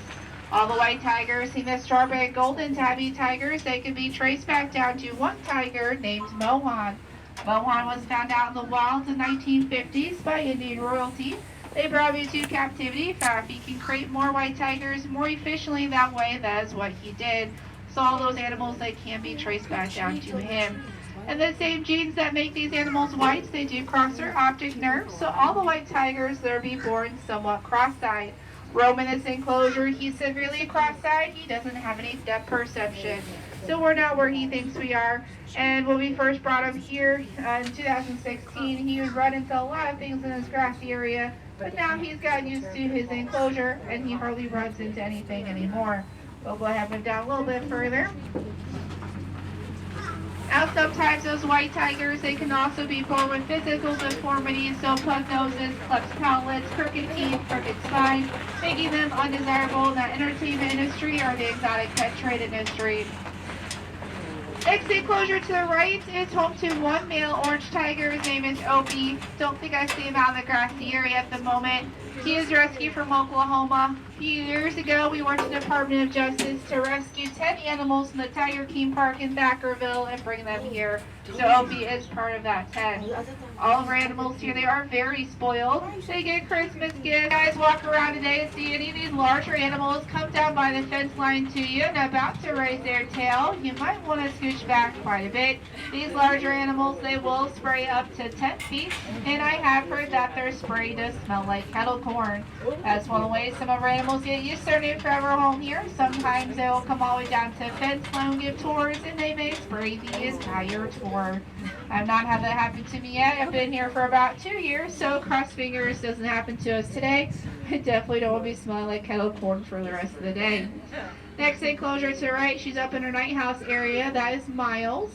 All the white tigers, seen the strawberry golden tabby tigers, they can be traced back down to one tiger named Mohan. Mohan was found out in the wild in the 1950s by Indian royalty. They brought him to captivity, found if he can create more white tigers more efficiently that way, that is what he did. So all those animals, they can be traced back down to him. And the same genes that make these animals white, they do cross their optic nerves. So all the white tigers, they'll be born somewhat cross-eyed. Roman in this enclosure, he's severely cross-eyed. He doesn't have any depth perception. So we're not where he thinks we are. And when we first brought him here in 2016, he would run into a lot of things in this grassy area. But now he's gotten used to his enclosure and he hardly runs into anything anymore. We'll go ahead and move down a little bit further. Now sometimes those white tigers, they can also be born with physical deformities, so pug noses, cleft palates, crooked teeth, crooked spines, making them undesirable in the entertainment industry or the exotic pet trade industry. Next enclosure to the right is home to one male orange tiger. His name is Opie. Don't think I see him out in the grassy area at the moment. He is rescued from Oklahoma. A few years ago, we worked in the Department of Justice to rescue 10 animals from the Tiger King Park in Thackerville and bring them here. So Opie is part of that 10. All of our animals here, they are very spoiled. They get Christmas gifts. Guys walk around today and see any of these larger animals come down by the fence line to you and about to raise their tail. You might want to scooch back quite a bit. These larger animals, they will spray up to 10 feet. And I have heard that their spray does smell like kettle corn. That's one of the ways some of our animals get used to their new forever home here. Sometimes they will come all the way down to the fence line and give tours, and they may spray the entire tour. I've not had that happen to me yet. I've been here for about 2 years, so cross fingers, doesn't happen to us today. I definitely don't want to be smelling like kettle corn for the rest of the day. Next enclosure to the right, she's up in her night house area. That is Miles.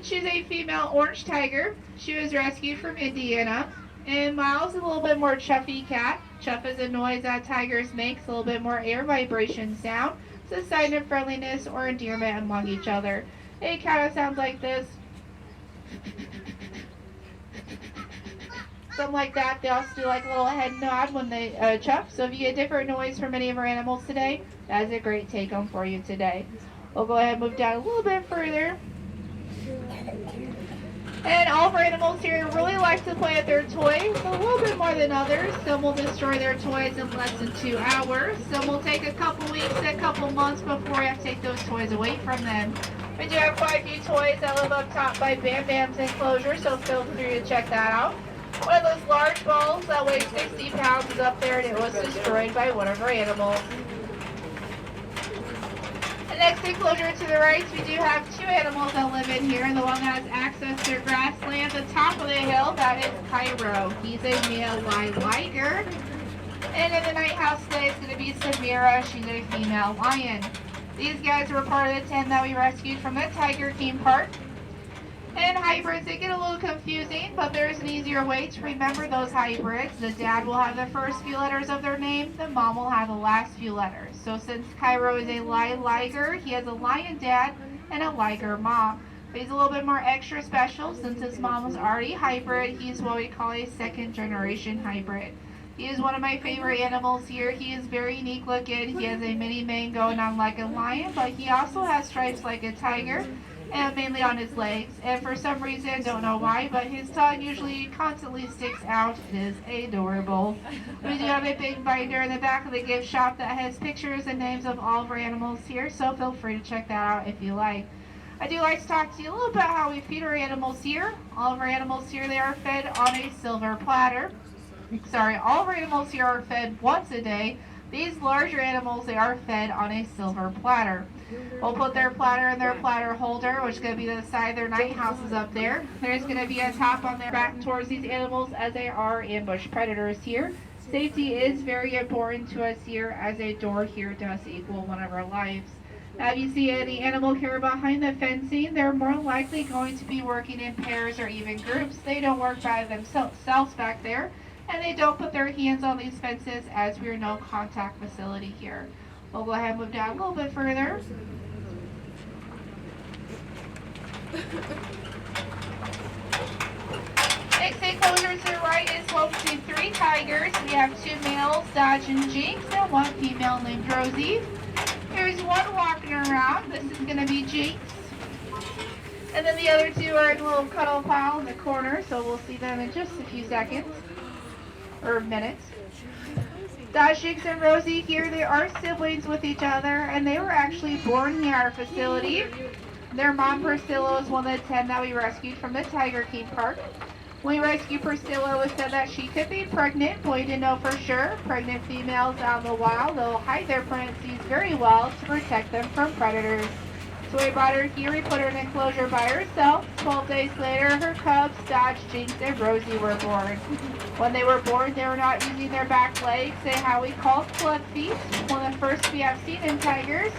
She's a female orange tiger. She was rescued from Indiana. And Miles is a little bit more chuffy cat. Chuff is a noise that tigers make, a little bit more air vibration sound. It's a sign of friendliness or endearment among each other. A cat sounds like this. Something like that. They also do like a little head nod when they chuff. So if you get a different noise from any of our animals today, that is a great take home for you today. We'll go ahead and move down a little bit further. And all of our animals here really like to play with their toys a little bit more than others. Some will destroy their toys in less than 2 hours. Some will take a couple weeks, a couple months before we have to take those toys away from them. We do have quite a few toys that live up top by Bam Bam's enclosure, so feel free to check that out. One of those large balls that weighs 60 pounds is up there, and it was destroyed by one of our animals. The next enclosure to the right, we do have 2 animals that live in here. The one that has access to grassland at the top of the hill, that is Cairo. He's a male liger. And in the night house today, it's going to be Samira. She's a female lion. These guys were part of the 10 that we rescued from the Tiger Theme Park. And hybrids, they get a little confusing, but there's an easier way to remember those hybrids. The dad will have the first few letters of their name, the mom will have the last few letters. So since Cairo is a liger, he has a lion dad and a liger mom. But he's a little bit more extra special since his mom was already hybrid. He's what we call a second generation hybrid. He is one of my favorite animals here. He is very unique looking. He has a mini mane going on like a lion, but he also has stripes like a tiger, and mainly on his legs. And for some reason, don't know why, but his tongue usually constantly sticks out. It is adorable. We do have a big binder in the back of the gift shop that has pictures and names of all of our animals here, so feel free to check that out if you like. I do like to talk to you a little about how we feed our animals here. All of our animals here, they are fed on a silver platter. All of our animals here are fed once a day. These larger animals, they are fed on a silver platter. We'll put their platter in their platter holder, which is going to be to the side of their night houses up there. There's going to be a top on their back towards these animals as they are ambush predators here. Safety is very important to us here, as a door here does equal one of our lives. Now if you see any animal here behind the fencing, they're more likely going to be working in pairs or even groups. They don't work by themselves back there. And they don't put their hands on these fences, as we are no contact facility here. We'll go ahead and move down a little bit further. Next enclosure to the right is home to 3 tigers. We have 2 males, Dodge and Jinx, and 1 female named Rosie. Here's one walking around. This is going to be Jinx. And then the other 2 are in a little cuddle pile in the corner, so we'll see them in just a few seconds. Or minutes. Dodge, Jinx, and Rosie here, they are siblings with each other, and they were actually born here at our facility. Their mom, Priscilla, was one of the 10 that we rescued from the Tiger Theme Park. When we rescued Priscilla, it was said that she could be pregnant, but we didn't know for sure. Pregnant females out in the wild, they'll hide their pregnancies very well to protect them from predators. So we brought her here, we put her in an enclosure by herself. 12 days later, her cubs, Dodge, Jinx, and Rosie were born. When they were born, they were not using their back legs, they had what we call club feet, one of the first we have seen in tigers.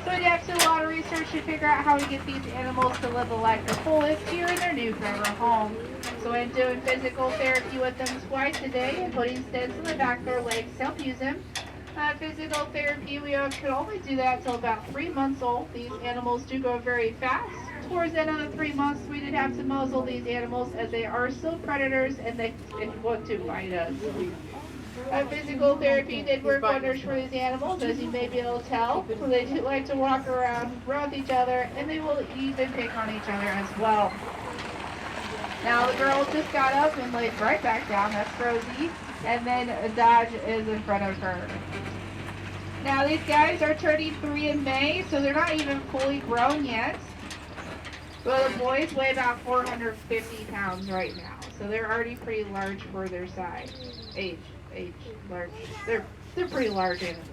So we have to do a lot of research to figure out how to get these animals to live a life their fullest here in their new forever home. So I'm doing physical therapy with them twice a day and putting stents in the back of their legs to help use them. Physical therapy, we can only do that until about 3 months old. These animals do go very fast. Towards the end of the 3 months, we did have to muzzle these animals, as they are still predators and they want to bite us. Physical therapy did work wonders for these animals, as you may be able to tell. So they do like to walk around with each other, and they will even pick on each other as well. Now the girl just got up and laid right back down. That's Rosie. And then Dodge is in front of her. Now these guys are turning 3 in May, so they're not even fully grown yet. Well, the boys weigh about 450 pounds right now, so they're already pretty large for their size. Age large. They're pretty large animals.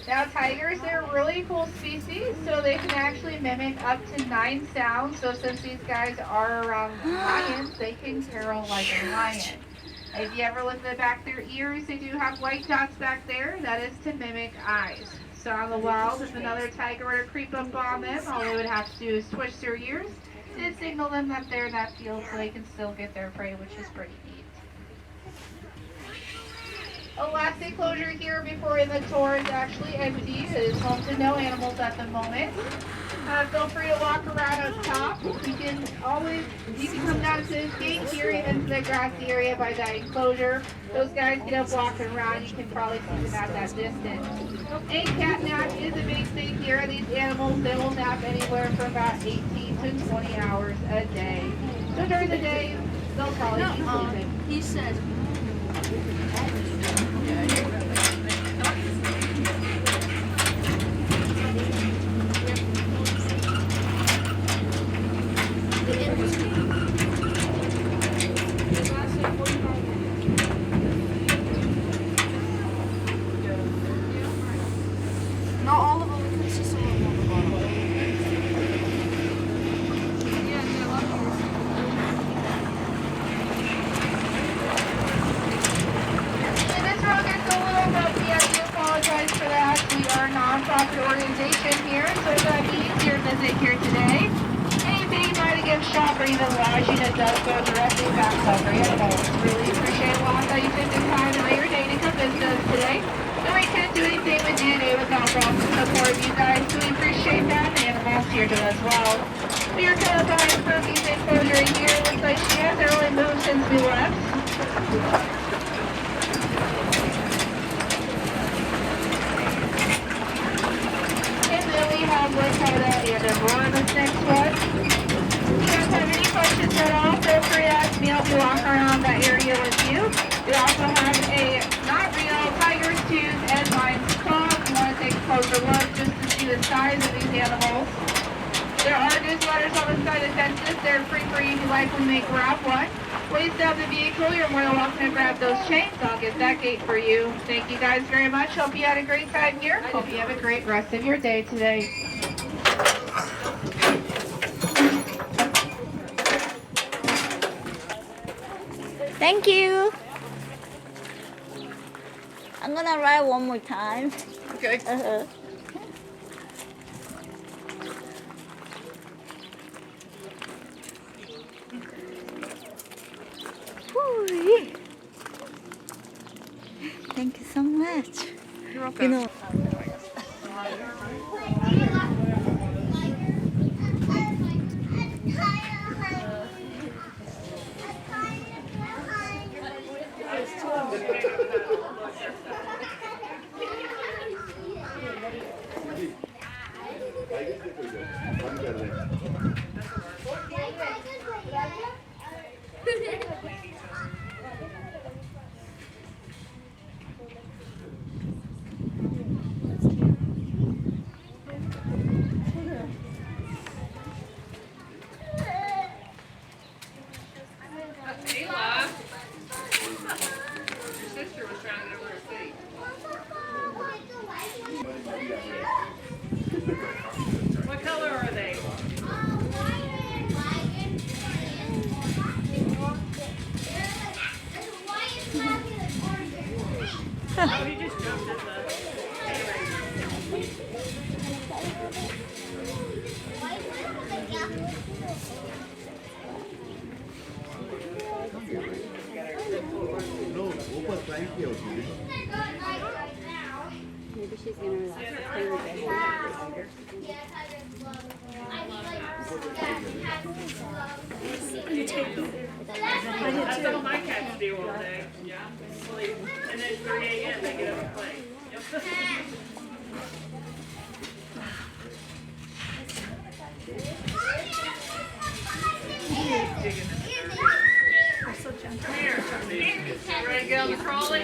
Now tigers, they're a really cool species, so they can actually mimic up to 9 sounds. So since these guys are around lions, they can carol like a lion. If you ever look at the back of their ears, they do have white dots back there. That is to mimic eyes. So out in the wild, if another tiger were to creep up on them, all they would have to do is twitch their ears and signal them that they're in that field so they can still get their prey, which is pretty neat. The last enclosure here before the tour is actually empty. It is home to no animals at the moment. Feel free to walk around up top. You can come down to this gate here and into the grassy area by that enclosure. Those guys get up walking around. You can probably see them at that distance. A cat nap is a big thing here. These animals, they will nap anywhere from about 18 to 20 hours a day. So during the day, they'll probably be sleeping. He said. Not all of them, we can see some of them on the bottom. This road gets a little bumpy. I do apologize for that. We are a non-profit organization here, so that means your visit here today. Anything you might get shot or even lodging, it does go directly back to our animals. Really appreciate a lot that you took the time to your day to come visit us today. And we can't do anything with DNA without the support of you guys, so we appreciate that. The animals here do as well. We are kind of behind Spooky's enclosure here. Looks like she hasn't really moved since we left. And then we have Lakota and Aurora, this next one. If you guys have any questions at all, feel free to ask me. I'll be walking around that area with you. We also have a not real tiger's tooth and lion's claw. If you want to take a closer look just to see the size of these animals. There are newsletters on the side of fences. They're free for you if you like when they grab one. Please stop the vehicle. You're more than welcome to grab those chains. I'll get that gate for you. Thank you guys very much. Hope you had a great time here. Hope you have a great rest of your day today. Thank you. I'm gonna ride one more time. Okay. Woo-wee. Thank you so much. You're welcome. You know, What color are they? Oh, he just jumped in the... maybe she's gonna play with it. That's all my cats do all day. Yeah. Sleep. And then 3 a.m. they get up and play. Yep. Come here. You ready to get on the trolley?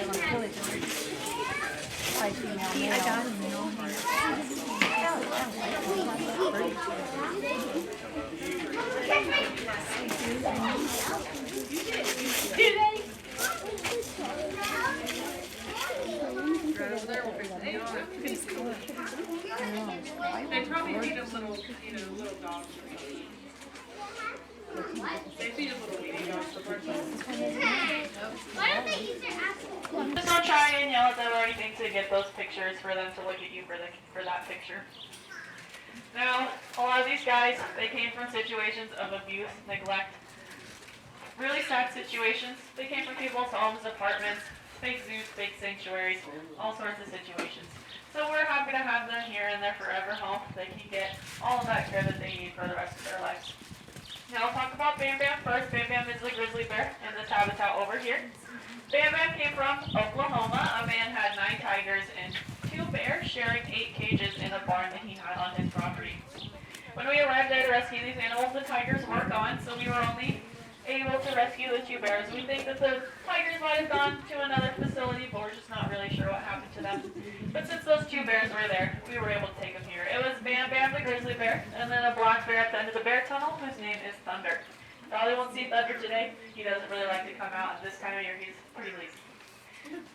They probably need a little, little dog. They feed a little weedy dogs, the birds. Why don't they use their apple? Just don't try and yell at them or anything to get those pictures for them to look at you for that picture. Now, a lot of these guys, they came from situations of abuse, neglect, really sad situations. They came from people's homes, apartments, fake zoos, fake sanctuaries, all sorts of situations. So we're happy to have them here in their forever home. They can get all of that care that they need for the rest of their lives. Now I'll talk about Bam Bam first. Bam Bam is the grizzly bear in this habitat over here. Bam Bam came from Oklahoma. A man had 9 tigers and 2 bears sharing 8 cages in a barn that he had on his property. When we arrived there to rescue these animals, the tigers were gone, so we were only able to rescue the 2 bears. We think that the tigers might have gone to another facility, but we're just not really sure what happened to them. But since those 2 bears were there, we were able to take them here. It was Bam Bam the grizzly bear, and then a black bear at the end of the bear tunnel, whose name is Thunder. Probably won't see Thunder today. He doesn't really like to come out, and this time of year he's pretty lazy.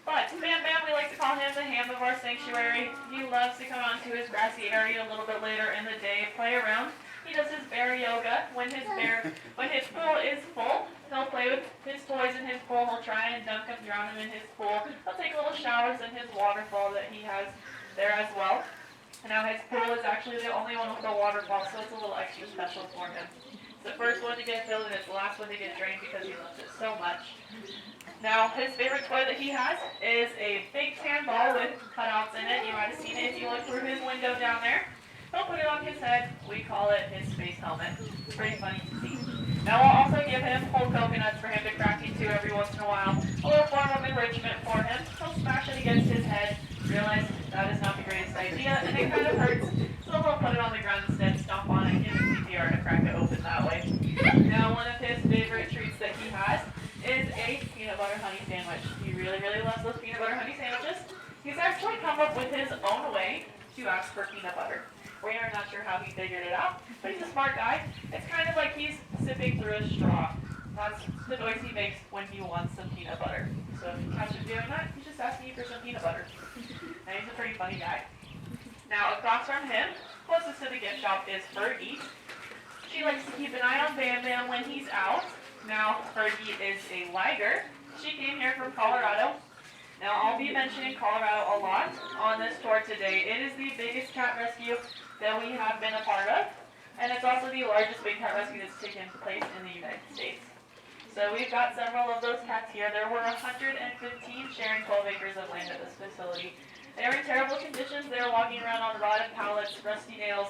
But Bam Bam, we like to call him the ham of our sanctuary. He loves to come out into his grassy area a little bit later in the day, play around. He does his bear yoga. When his pool is full, he'll play with his toys in his pool. He'll try and dunk them, drown them in his pool. He'll take little showers in his waterfall that he has there as well. And now his pool is actually the only one with a waterfall, so it's a little extra special for him. It's the first one to get filled and it's the last one to get drained because he loves it so much. Now, his favorite toy that he has is a big tan ball with cutouts in it. You might have seen it if you look through his window down there. He'll put it on his head. We call it his space helmet. It's pretty funny to see. Now, we'll also give him whole coconuts for him to crack into every once in a while. A little form of enrichment for him. He'll smash it against his head, realize that is not the greatest idea, and it kind of hurts. So he'll put it on the ground instead, stomp on it, give it CPR to crack it open that way. Now, one of his favorite treats that he has is a peanut butter honey sandwich. He really, really loves those peanut butter honey sandwiches. He's actually come up with his own way to ask for peanut butter. We are not sure how he figured it out, but he's a smart guy. It's kind of like he's sipping through a straw. That's the noise he makes when he wants some peanut butter. So if you catch him doing that, he's just asking you for some peanut butter. And he's a pretty funny guy. Now across from him, closest to the gift shop, is Fergie. She likes to keep an eye on Bam Bam when he's out. Now Fergie is a liger. She came here from Colorado. Now I'll be mentioning Colorado a lot on this tour today. It is the biggest cat rescue that we have been a part of, and it's also the largest big cat rescue that's taken place in the United States. So we've got several of those cats here. There were 115 sharing 12 acres of land at this facility. They were in terrible conditions. They were walking around on rotted pallets, rusty nails.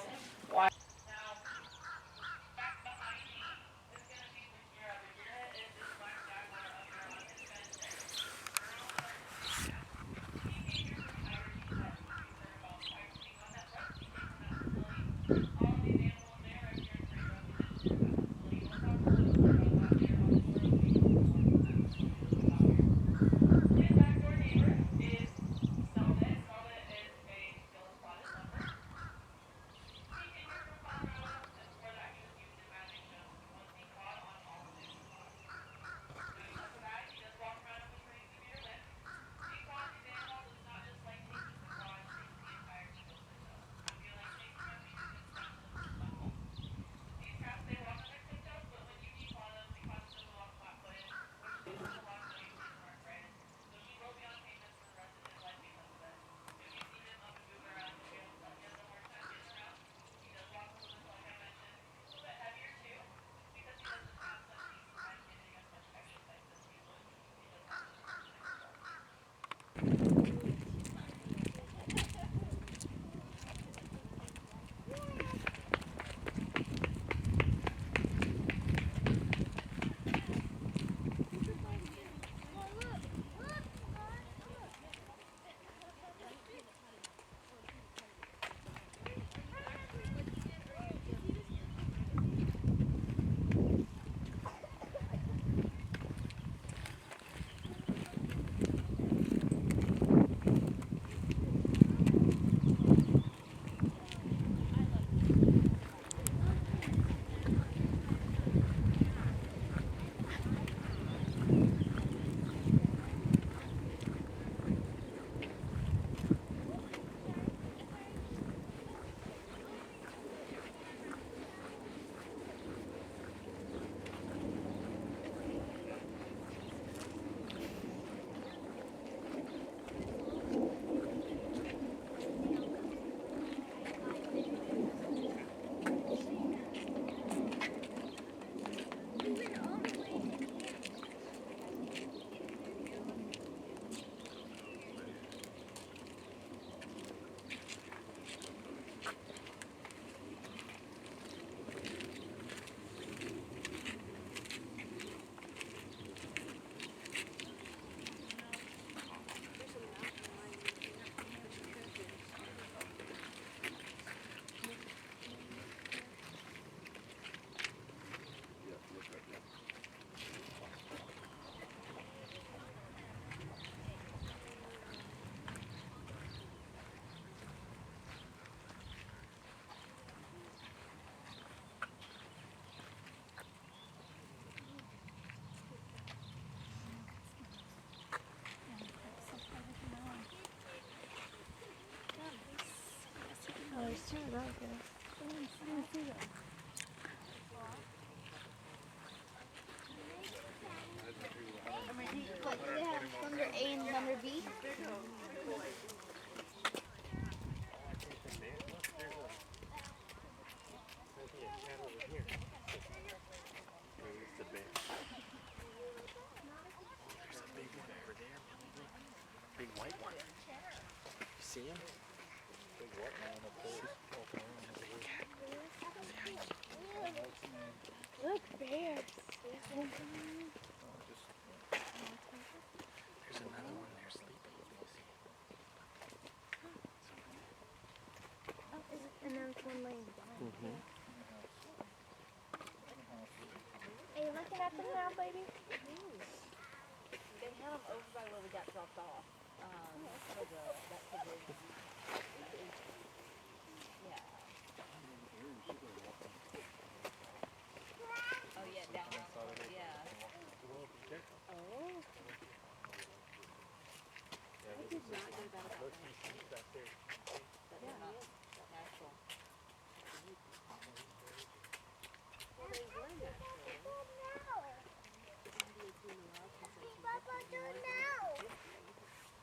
What do they have? Number A and number B? Big white one. You see him? Big white one up there. Big cat. Look, bears. There's another one there sleeping. And there's one laying down. Are you looking at them now, baby? They had them over by where we got dropped off. For that pavilion. Yeah. Oh yeah, down around the corner. Yeah. Oh. I did not know that about that. That they're not natural. Well, they were natural. Papa, don't know.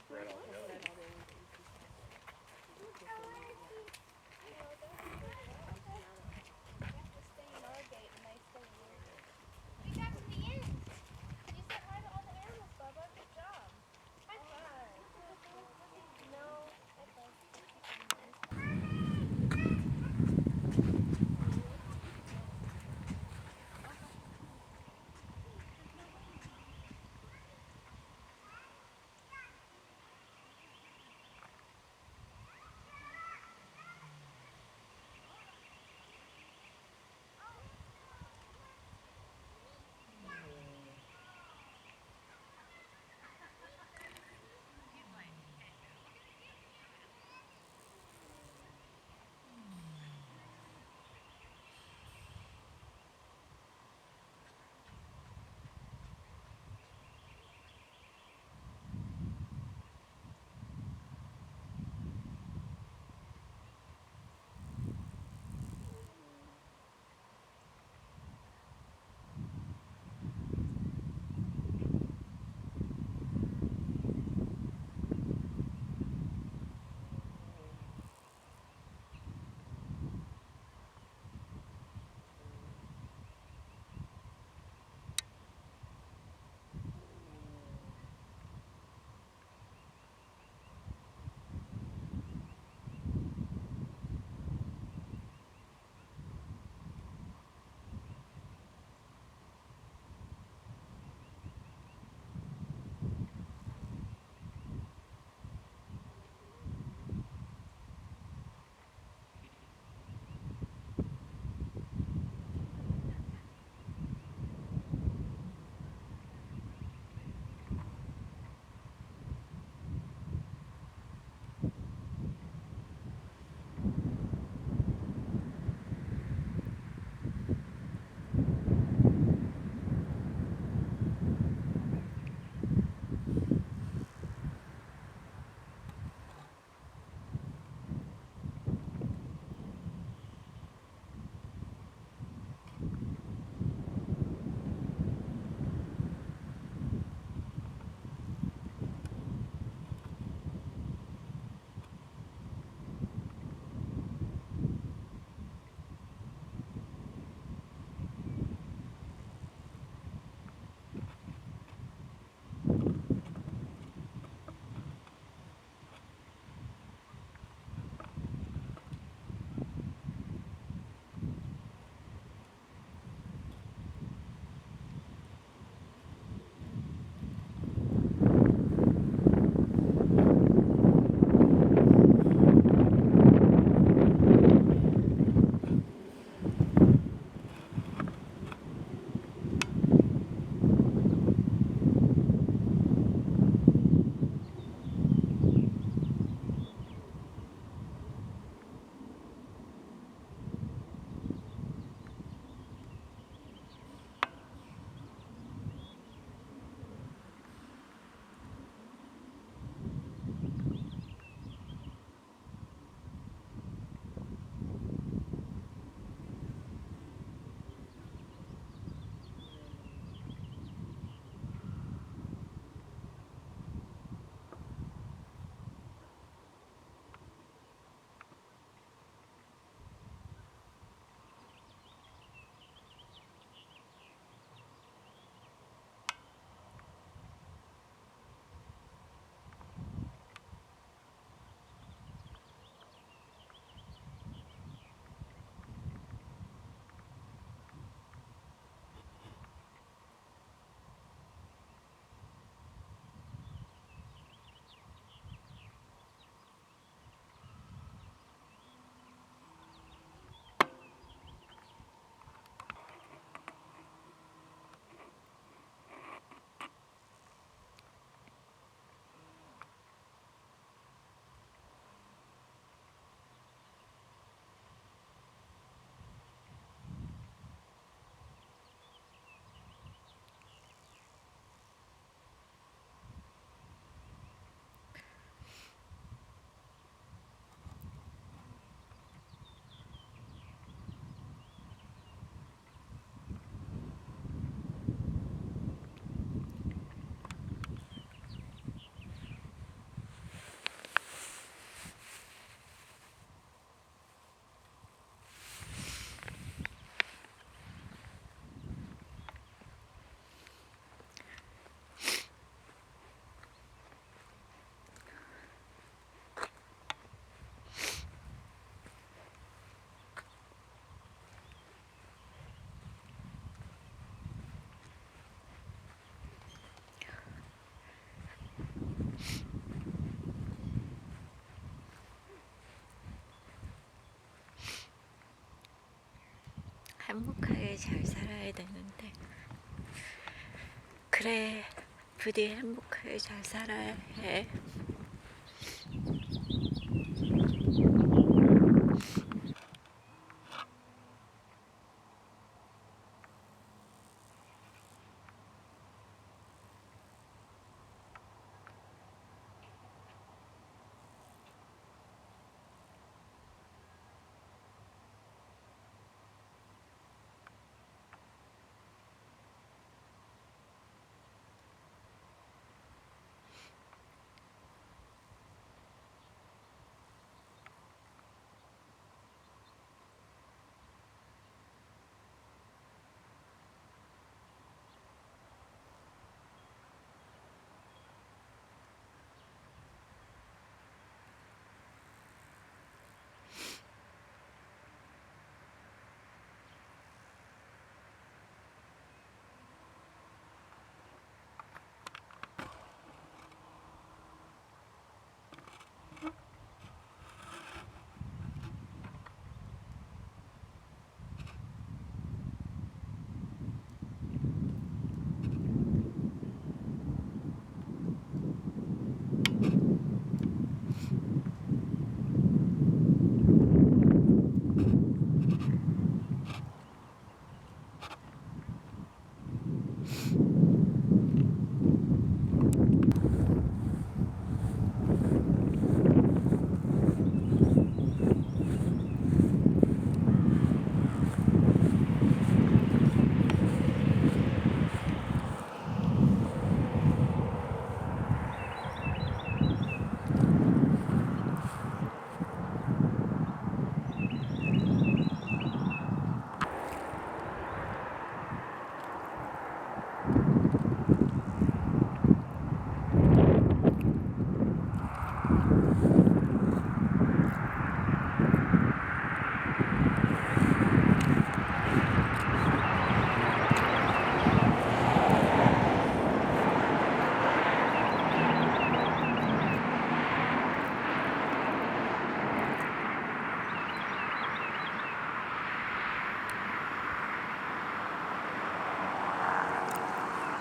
Right on the other. We got to the end. You said hi to all the animals, Bubba. Good job. High five. No. 행복하게 잘 살아야 되는데. 그래, 부디 행복하게 잘 살아야 해.